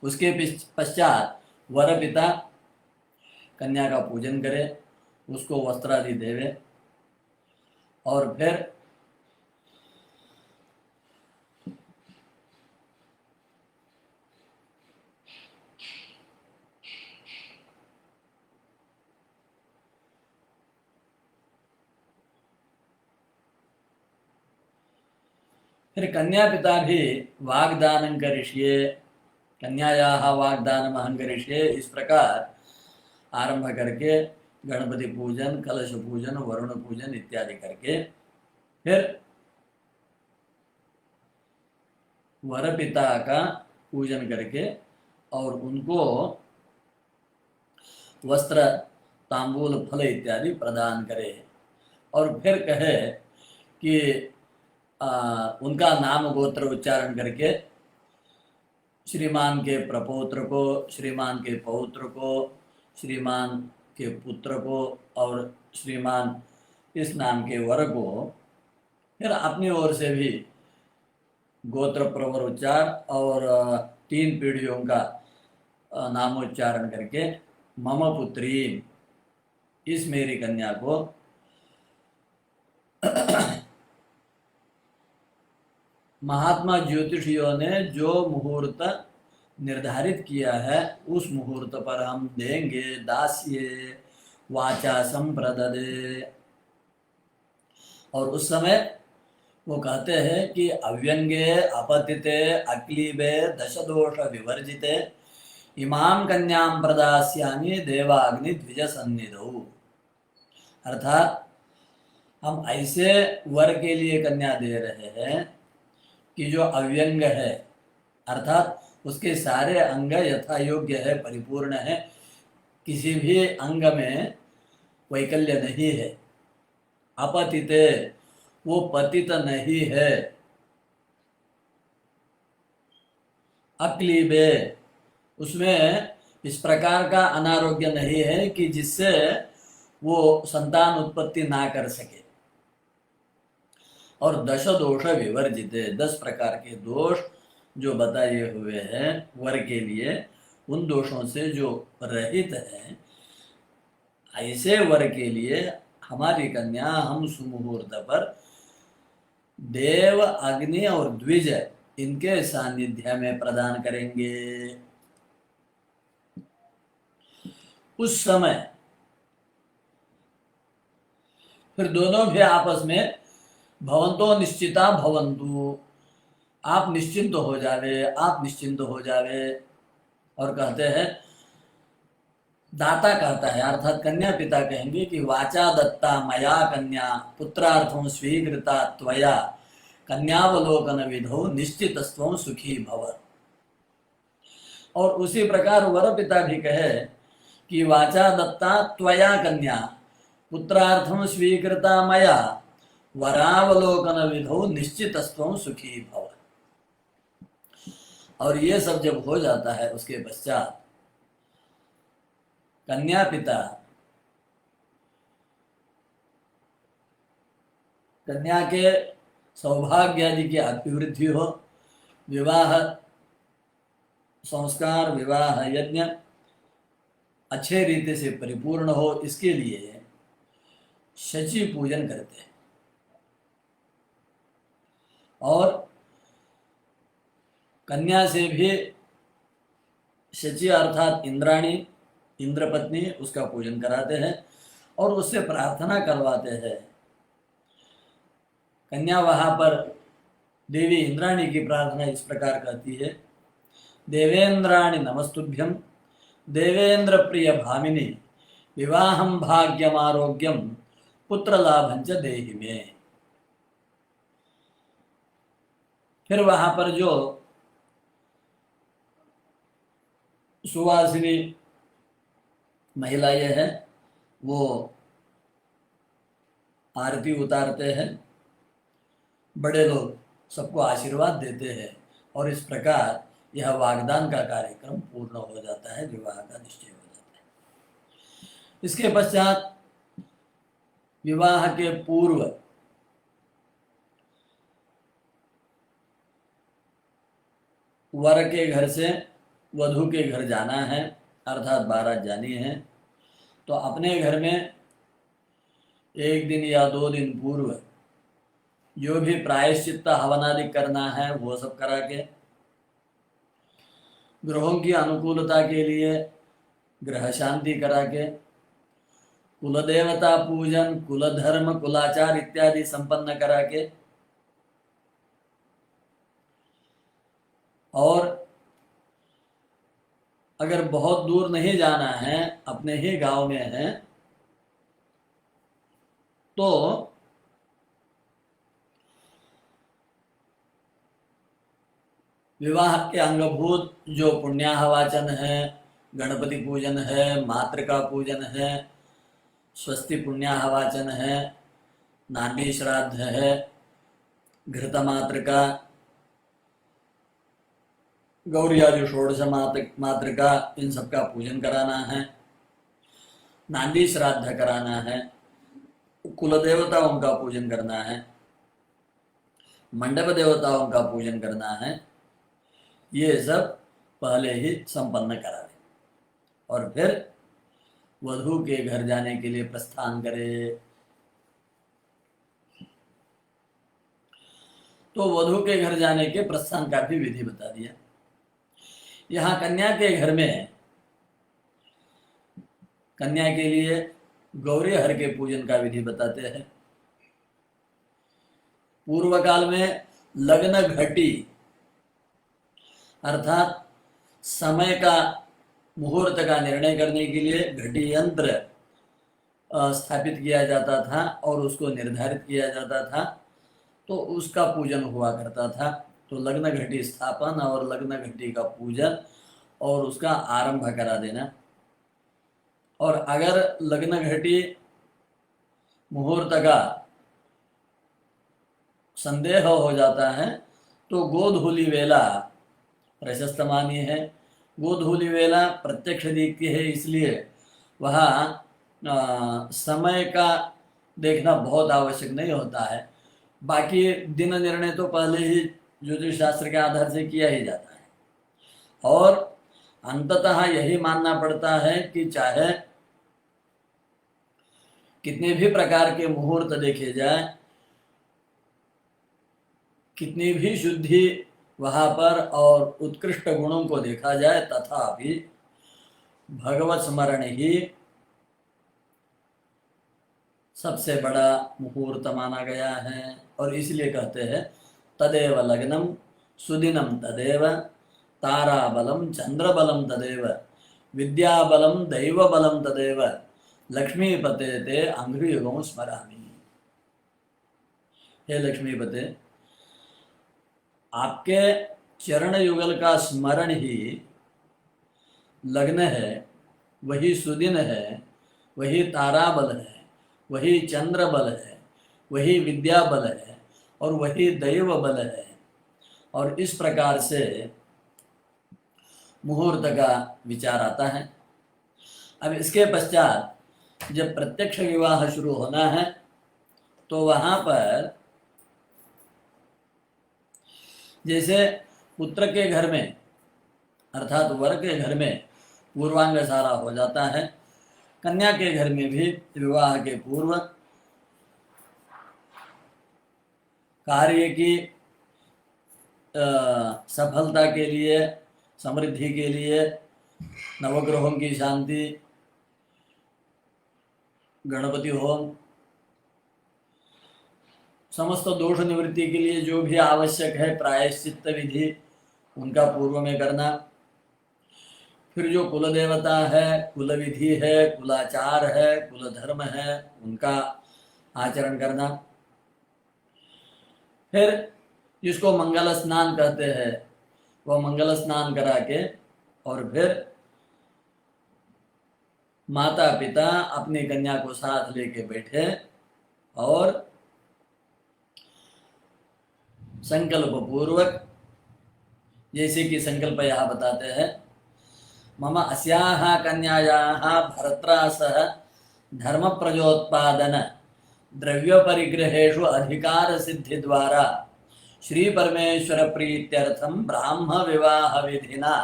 उसके पश्चात वर पिता कन्या का पूजन करे, उसको वस्त्रादि देवे और फिर कन्या पिता भी वाग्दानं करिष्ये, कन्यायाः वाग्दानम् अहं करिष्ये, इस प्रकार आरंभ करके गणपति पूजन, कलश पूजन, वरुण पूजन इत्यादि करके फिर वर पिता का पूजन करके और उनको वस्त्र, तांबूल, फल इत्यादि प्रदान करे और फिर कहे कि उनका नाम गोत्र उच्चारण करके श्रीमान के प्रपौत्र को, श्रीमान के पौत्र को, श्रीमान के पुत्र को और श्रीमान इस नाम के वर को फिर अपनी ओर से भी गोत्र प्रवर उच्चार और 3 पीढ़ियों का नामोच्चारण करके मम पुत्री, इस मेरी कन्या को महात्मा ज्योतिषियों ने जो मुहूर्त निर्धारित किया है उस मुहूर्त पर हम देंगे। दास्ये वाचा संप्रददे। और उस समय वो कहते हैं कि अव्यंगे अपतिते अक्लीबे दशदोष विवर्जिते इमाम कन्याम प्रदास्यामि देवाग्नि द्विज सन्निधौ। अर्थात हम ऐसे वर के लिए कन्या दे रहे हैं कि जो अव्यंग है, अर्थात उसके सारे अंग यथा योग्य है, परिपूर्ण है, किसी भी अंग में वैकल्य नहीं है। अपतिते, वो पतित नहीं है। अक्लीबे, उसमें इस प्रकार का अनारोग्य नहीं है कि जिससे वो संतान उत्पत्ति ना कर सके। और दश दोष विवर्जिते, 10 प्रकार के दोष जो बताए हुए हैं वर के लिए, उन दोषों से जो रहित है, ऐसे वर के लिए हमारी कन्या हम सुमुहूर्त पर देव, अग्नि और द्विज इनके सानिध्य में प्रदान करेंगे। उस समय फिर दोनों भी आपस में भवंतो निश्चिता भवंतु, आप निश्चिंत हो जावे, आप निश्चिंत हो जावे। और कहते हैं, दाता कहता है अर्थात कन्या पिता कहेंगे कि वाचा दत्ता मया कन्या पुत्रार्थों स्वीकृता त्वया कन्यावलोकन विधो निश्चितस्त्वं सुखी भव। और उसी प्रकार वर पिता भी कहे कि वाचा दत्ता त्वया कन्या पुत्रार्थं स्वीकृता मया वरावलोकन विधो निश्चितस्त्वं सुखी भव। और ये सब जब हो जाता है उसके पश्चात कन्या पिता कन्या के सौभाग्य आदि की अभिवृद्धि हो, विवाह संस्कार, विवाह यज्ञ अच्छे रीति से परिपूर्ण हो, इसके लिए शची पूजन करते हैं। और कन्या से भी शची अर्थात इंद्राणी, इंद्रपत्नी, उसका पूजन कराते हैं और उससे प्रार्थना करवाते हैं। कन्या वहां पर देवी इंद्राणी की प्रार्थना इस प्रकार करती है, देवेंद्राणि नमस्तुभ्यं देवेंद्र प्रिय भामिनी विवाहं भाग्यम आरोग्यम पुत्र लाभं च देहि मे। फिर वहां पर जो सुवासिनी महिलाएं हैं वो आरती उतारते हैं, बड़े लोग सबको आशीर्वाद देते हैं और इस प्रकार यह वागदान का कार्यक्रम पूर्ण हो जाता है, विवाह का निश्चय हो जाता है। इसके पश्चात विवाह के पूर्व वर के घर से वधू के घर जाना है, अर्थात बारात जानी है। तो अपने घर में 1 दिन या 2 दिन पूर्व जो भी प्रायश्चित्त हवनादि करना है वो सब करा के, ग्रहों की अनुकूलता के लिए ग्रह शांति करा के, कुल देवता पूजन, कुल धर्म, कुलाचार इत्यादि संपन्न करा के, और अगर बहुत दूर नहीं जाना है, अपने ही गांव में है, तो विवाह के अंगभूत जो पुण्याहवाचन है, गणपति पूजन है, मातृका पूजन है, स्वस्ति पुण्याहवाचन है, नांदी श्राद्ध है, घृत मातृका, गौरी आदि षोडश मातृका, इन सबका पूजन कराना है, नांदी श्राद्ध कराना है, कुल देवताओं का पूजन करना है, मंडप देवताओं का पूजन करना है, ये सब पहले ही संपन्न करा दे और फिर वधू के घर जाने के लिए प्रस्थान करे। तो वधू के घर जाने के प्रस्थान का भी विधि बता दिया। यहाँ कन्या के घर में कन्या के लिए गौरी हर के पूजन का विधि बताते हैं। पूर्व काल में लग्न घटी अर्थात समय का मुहूर्त का निर्णय करने के लिए घटी यंत्र स्थापित किया जाता था और उसको निर्धारित किया जाता था, तो उसका पूजन हुआ करता था। तो लग्न घटी स्थापन और लग्न घटी का पूजन और उसका आरंभ करा देना। और अगर लग्न घटी मुहूर्त का संदेह हो जाता है तो गोधूली वेला प्रशस्त मानी है। गोधूली वेला प्रत्यक्ष दिखती है, इसलिए वहाँ समय का देखना बहुत आवश्यक नहीं होता है। बाकी दिन निर्णय तो पहले ही ज्योतिष शास्त्र के आधार से किया ही जाता है और अंततः यही मानना पड़ता है कि चाहे कितने भी प्रकार के मुहूर्त देखे जाए, कितनी भी शुद्धि वहाँ पर और उत्कृष्ट गुणों को देखा जाए, तथापि भगवत स्मरण ही सबसे बड़ा मुहूर्त माना गया है। और इसलिए कहते हैं तदेव लग्नम सुदिनम तदेव ताराबलम चंद्रबलम तदेव विद्याबलम दैवबलम तदेव लक्ष्मीपते ते अंघ्रियुगम स्मरामि। हे लक्ष्मीपते, आपके चरण युगल का स्मरण ही लग्न है, वही सुदिन है, वही तारा बल है, वही चंद्र बल है, वही विद्या बल है और वही दैव बल है। और इस प्रकार से मुहूर्त का विचार आता है। अब इसके पश्चात जब प्रत्यक्ष विवाह शुरू होना है तो वहाँ पर जैसे पुत्र के घर में अर्थात वर के घर में पूर्वांग सारा हो जाता है, कन्या के घर में भी विवाह के पूर्व कार्य की सफलता के लिए, समृद्धि के लिए, नवग्रहों की शांति, गणपति होम, समस्त दोष निवृत्ति के लिए जो भी आवश्यक है प्रायश्चित्त विधि, उनका पूर्व में करना। फिर जो कुल देवता है, कुल विधि है, कुलाचार है, कुल धर्म है, उनका आचरण करना। फिर जिसको मंगल स्नान कहते हैं वह मंगल स्नान करा के और फिर माता पिता अपनी कन्या को साथ लेके बैठे और संकल्प पूर्वक, जैसे कि संकल्प यहाँ बताते हैं, मम अस्याः कन्यायाः भर्त्रा सह धर्म प्रजोत्पादन द्रव्य परिग्रहेषु अधिकार सिद्धि द्वारा श्री परमेश्वर प्रीत्यर्थम ब्राह्म विवाह विधिना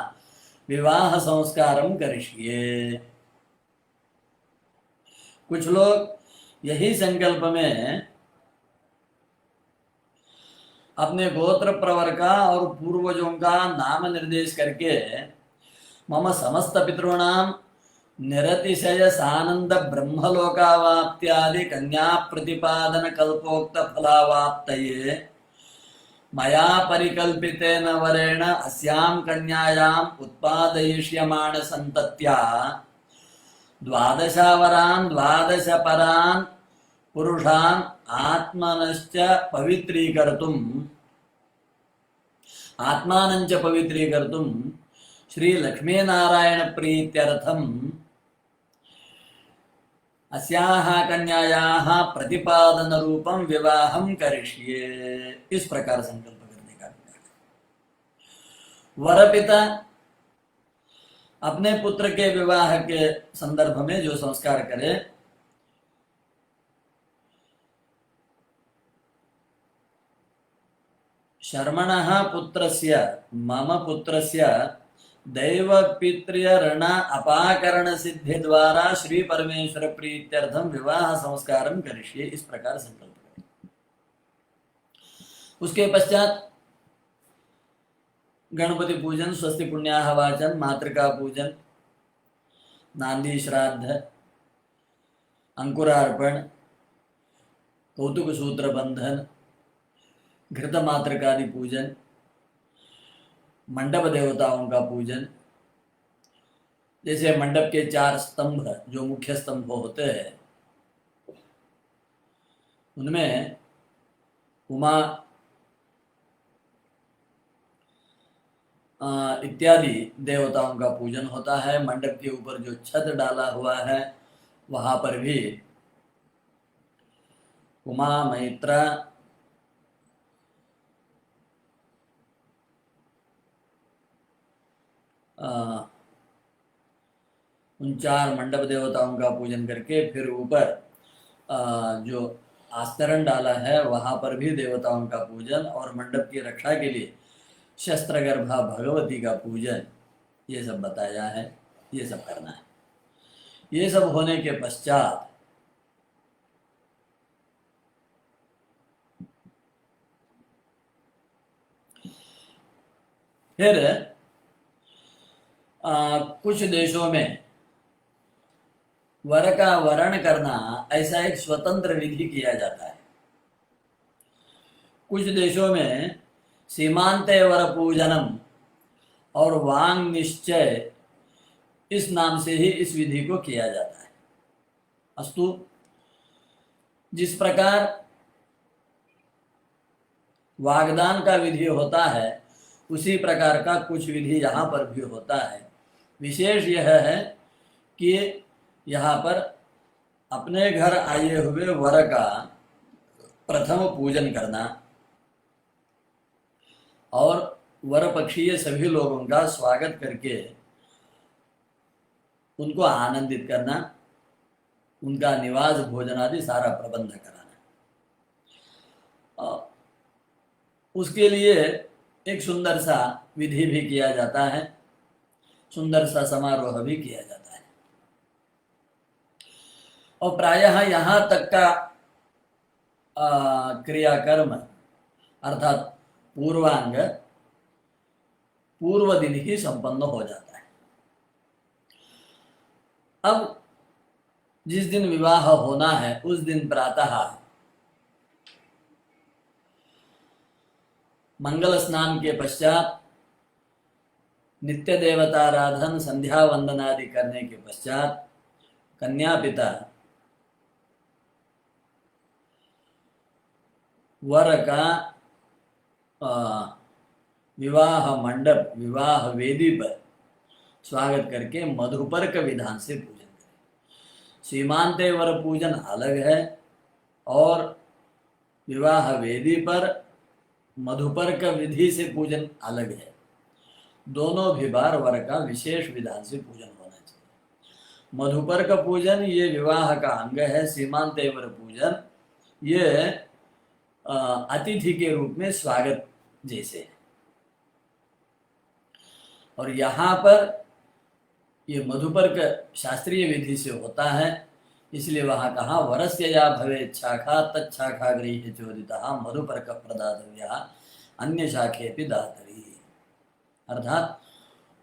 विवाह संस्कारम करिष्ये। कुछ लोग यही संकल्प में अपने गोत्र प्रवर का और पूर्वजों का नाम निर्देश करके मम समस्त पितॄणाम निरतिशय सानंद ब्रह्मलोकावाप्त्यादि कन्या प्रतिपादन कल्पोक्त फलावाप्तये मया परिकल्पितेन वरेण अस्यां कन्यायाम् उत्पादयिष्यमाण संतत्या द्वादशावरान् द्वादशपरान् पुरुषान् आत्मनश्च पवित्रीकर्तुं आत्मानं च पवित्रीकर्तुं श्रीलक्ष्मीनारायणप्रीत्यर्थम् अस्याः कन्यायाः प्रतिपादन रूपम विवाहम करिष्ये, इस प्रकार संकल्प करने का। वरपिता अपने पुत्र के विवाह के संदर्भ में जो संस्कार करे, शर्मणः पुत्रस्य मम पुत्रस्य दैवपितृऋण अपाकरण सिद्धि द्वारा श्री परमेश्वर प्रीत्यर्थम विवाह संस्कारम करिष्ये, इस प्रकार संकल्प करें। उसके पश्चात गणपति पूजन, स्वस्ति पुण्याह वाचन, मातृका पूजन, नांदी श्राद्ध, अंकुरार्पण, कौतुक सूत्र बंधन, घृत मातृकादि पूजन, मंडप देवताओं का पूजन। जैसे मंडप के 4 स्तंभ जो मुख्य स्तंभ होते हैं, उनमें उमा इत्यादि देवताओं का पूजन होता है। मंडप के ऊपर जो छत डाला हुआ है वहां पर भी उमा, मैत्रा, उन 4 मंडप देवताओं का पूजन करके फिर ऊपर जो आस्तरण डाला है वहां पर भी देवताओं का पूजन, और मंडप की रक्षा के लिए शस्त्रगर्भा भगवती का पूजन, ये सब बताया है। ये सब करना है। ये सब होने के पश्चात फिर कुछ देशों में वर का वरण करना ऐसा एक स्वतंत्र विधि किया जाता है। कुछ देशों में सीमांते वर पूजनम और वांग निश्चय, इस नाम से ही इस विधि को किया जाता है। अस्तु, जिस प्रकार वागदान का विधि होता है उसी प्रकार का कुछ विधि यहाँ पर भी होता है। विशेष यह है कि यहाँ पर अपने घर आए हुए वर का प्रथम पूजन करना और वर पक्षीय सभी लोगों का स्वागत करके उनको आनंदित करना, उनका निवास भोजन आदि सारा प्रबंध कराना। उसके लिए एक सुंदर सा विधि भी किया जाता है, सुंदर सा समारोह भी किया जाता है। और प्रायः यहाँ तक का क्रियाकर्म अर्थात पूर्वांग पूर्व दिन ही संपन्न हो जाता है। अब जिस दिन विवाह होना है उस दिन प्रातः मंगल स्नान के पश्चात नित्य देवताराधन, संध्या वंदनादि करने के पश्चात कन्या पिता वर का विवाह मंडप, विवाह वेदी पर स्वागत करके मधुपर्क विधान से पूजन करें। सीमांते वर पूजन अलग है और विवाह वेदी पर मधुपर्क विधि से पूजन अलग है। दोनों भी बार वर का विशेष विधान से पूजन होना चाहिए। मधुपर्क पूजन ये विवाह का अंग है। सीमांते वर पूजन ये अतिथि के रूप में स्वागत जैसे है। और यहाँ पर ये मधुपर्क शास्त्रीय विधि से होता है, इसलिए वहाँ कहा वरस्य या भवेत् शाखा तच्छाखा गृह्य चोदितः मधुपर्क प्रदातव्यः अन्य शाखेऽपि दातरी। अर्थात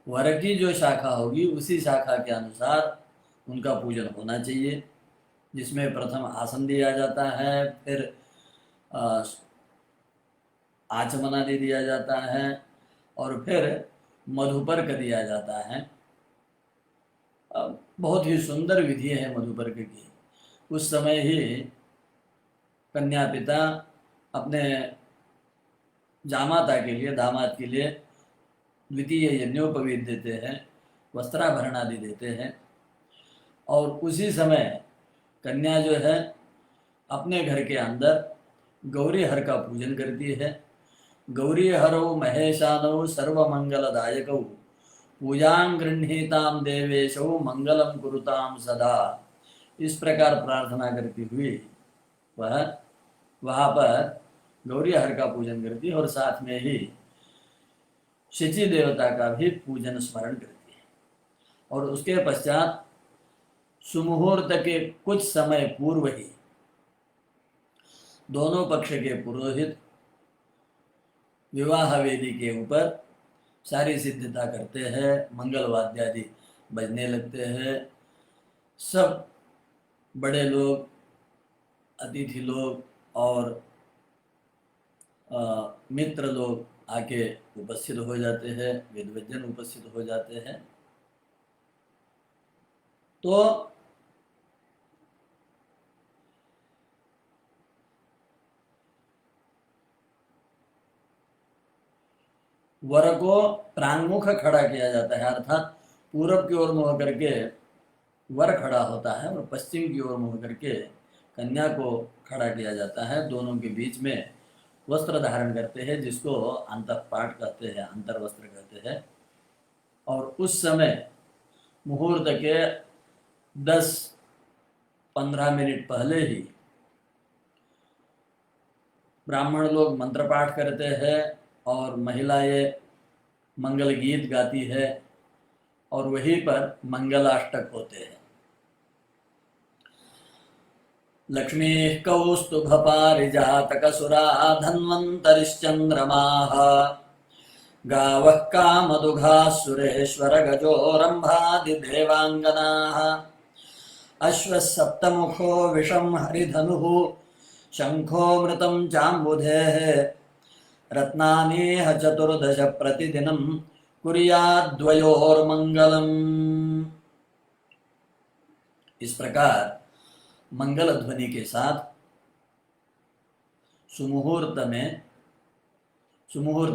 वर की जो शाखा होगी उसी शाखा के अनुसार उनका पूजन होना चाहिए, जिसमें प्रथम आसन दिया जाता है, फिर आचमन आदि दिया जाता है और फिर मधुपर्क दिया जाता है। बहुत ही सुंदर विधि है मधुपर्क की। उस समय ही कन्या पिता अपने जामाता के लिए, दामाद के लिए द्वितीय यज्ञोपवीत देते हैं, वस्त्राभरण आदि देते हैं। और उसी समय कन्या जो है अपने घर के अंदर गौरी हर का पूजन करती है। गौरी हरौ महेशानौ सर्वमंगलदायकौ पूजां गृह्णीतां देवेशौ मंगलम कुरुतां सदा, इस प्रकार प्रार्थना करती हुई वह वहाँ पर गौरी हर का पूजन करती है और साथ में ही शची देवता का भी पूजन स्मरण करती है। और उसके पश्चात सुमुहूर्त के कुछ समय पूर्व ही दोनों पक्ष के पुरोहित विवाह वेदी के ऊपर सारी सिद्धता करते हैं, मंगल वाद्य आदि बजने लगते हैं। सब बड़े लोग, अतिथि लोग और मित्र लोग आके उपस्थित हो जाते हैं, विद्वजन उपस्थित हो जाते हैं। तो वर को प्रांगमुख खड़ा किया जाता है, अर्थात पूरब की ओर मुँह करके वर खड़ा होता है और पश्चिम की ओर मुँह करके कन्या को खड़ा किया जाता है। दोनों के बीच में वस्त्र धारण करते हैं, जिसको अंतःपाट कहते हैं, अंतर्वस्त्र कहते हैं। और उस समय मुहूर्त के 10-15 मिनट पहले ही ब्राह्मण लोग मंत्र पाठ करते हैं और महिलाएं मंगल गीत गाती है और वहीं पर मंगलाष्टक होते हैं। लक्ष्मी कौस्तुभपारिजातकसुरा धन्वन्तरिश्चन्द्रमाः गावः कामदुघाः सुरेश्वर गजोरम्भादिदेवाङ्गनाः अश्वः सप्तमुखो विषं हरिधनुः शङ्खोऽमृतं चाम्बुधेः रत्नानीह चतुर्दश प्रतिदिनं कुर्याद्वयोर्मङ्गलम्। इस प्रकार मंगल ध्वनि के साथ सुमुहूर्त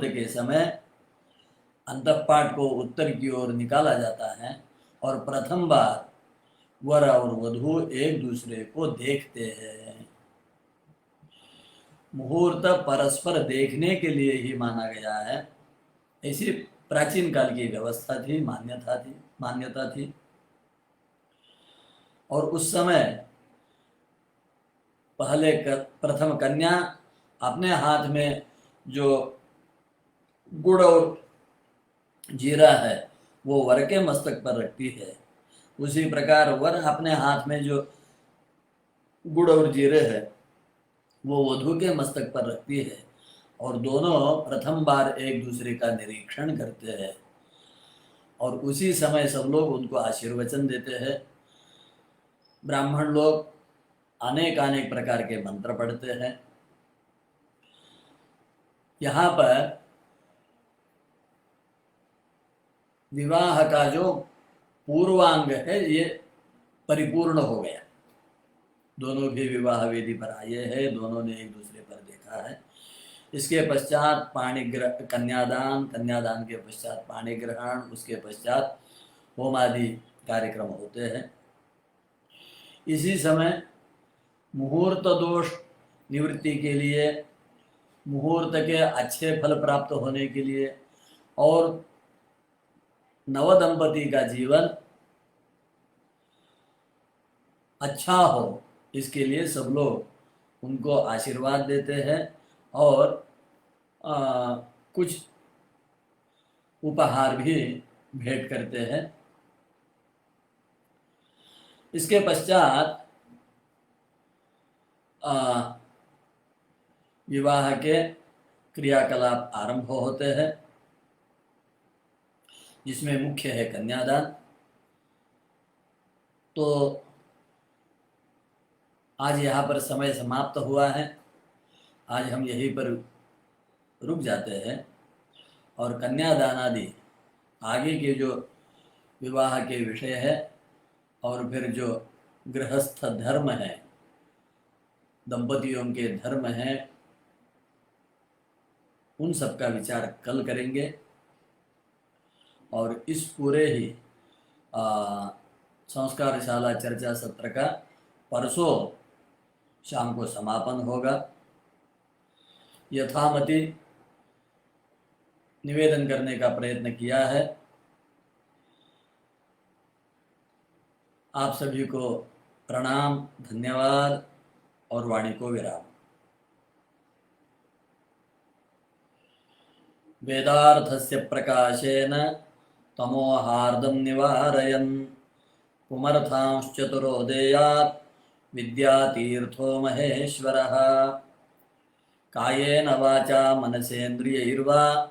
के समय अंतःपाट को उत्तर की ओर निकाला जाता है और प्रथम बार वर और वधू एक दूसरे को देखते हैं। मुहूर्त परस्पर देखने के लिए ही माना गया है, ऐसी प्राचीन काल की व्यवस्था थी, मान्यता थी। और उस समय पहले प्रथम कन्या अपने हाथ में जो गुड़ और जीरा है वो वर के मस्तक पर रखती है। उसी प्रकार वर अपने हाथ में जो गुड़ और जीरे है वो वधू के मस्तक पर रखती है और दोनों प्रथम बार एक दूसरे का निरीक्षण करते हैं और उसी समय सब लोग उनको आशीर्वचन देते हैं। ब्राह्मण लोग अनेक प्रकार के मंत्र पढ़ते हैं। यहाँ पर विवाह का जो पूर्वांग है ये परिपूर्ण हो गया। दोनों भी विवाह वेदी पर आए हैं, दोनों ने एक दूसरे पर देखा है। इसके पश्चात कन्यादान के पश्चात पाणी ग्रहण, उसके पश्चात होमादि कार्यक्रम होते हैं। इसी समय मुहूर्त दोष निवृत्ति के लिए, मुहूर्त के अच्छे फल प्राप्त होने के लिए और नवदंपति का जीवन अच्छा हो, इसके लिए सब लोग उनको आशीर्वाद देते हैं और कुछ उपहार भी भेंट करते हैं। इसके पश्चात विवाह के क्रियाकलाप आरंभ होते हैं, जिसमें मुख्य है कन्यादान। तो आज यहाँ पर समय समाप्त हुआ है, आज हम यहीं पर रुक जाते हैं और कन्यादान आदि आगे के जो विवाह के विषय है और फिर जो गृहस्थ धर्म है, दंपतियों के धर्म है, उन सब का विचार कल करेंगे और इस पूरे ही संस्कारशाला चर्चा सत्र का परसों शाम को समापन होगा। यथामति निवेदन करने का प्रयत्न किया है। आप सभी को प्रणाम, धन्यवाद और वाणी को विराम। वेदार्थस्य प्रकाशेन तमोहार्दं निवारयन् पुमर्थांश्चतुरोदेयात् विद्यातीर्थो महेश्वरः। कायेन वाचा मनसेन्द्रियैर्वा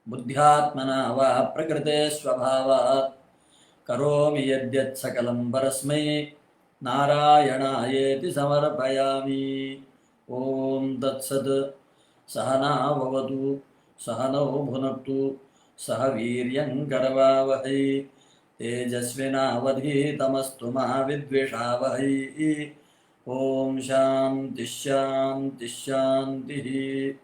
बुद्ध्यात्मना वा प्रकृते स्वभावात् करोमि यद्यत् सकलं परस्मै नारायणायेति समर्पयामि। ॐ तत्सत्। सहना भवतु, सहनौ भुनक्तु, सह वीर्यङ्करवावहै, तेजस्विनावधीतमस्तु मा विद्विषावहै। ॐ शान्तिः शान्तिः शान्तिः।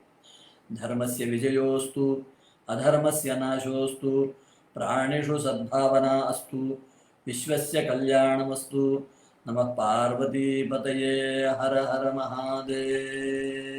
धर्मस्य विजयोस्तु, अधर्मस्य नाशोस्तु, प्राणिषु सद्भावना अस्तु, विश्वस्य कल्याणमस्तु। नमः पार्वतीपतये। हर हर महादेव।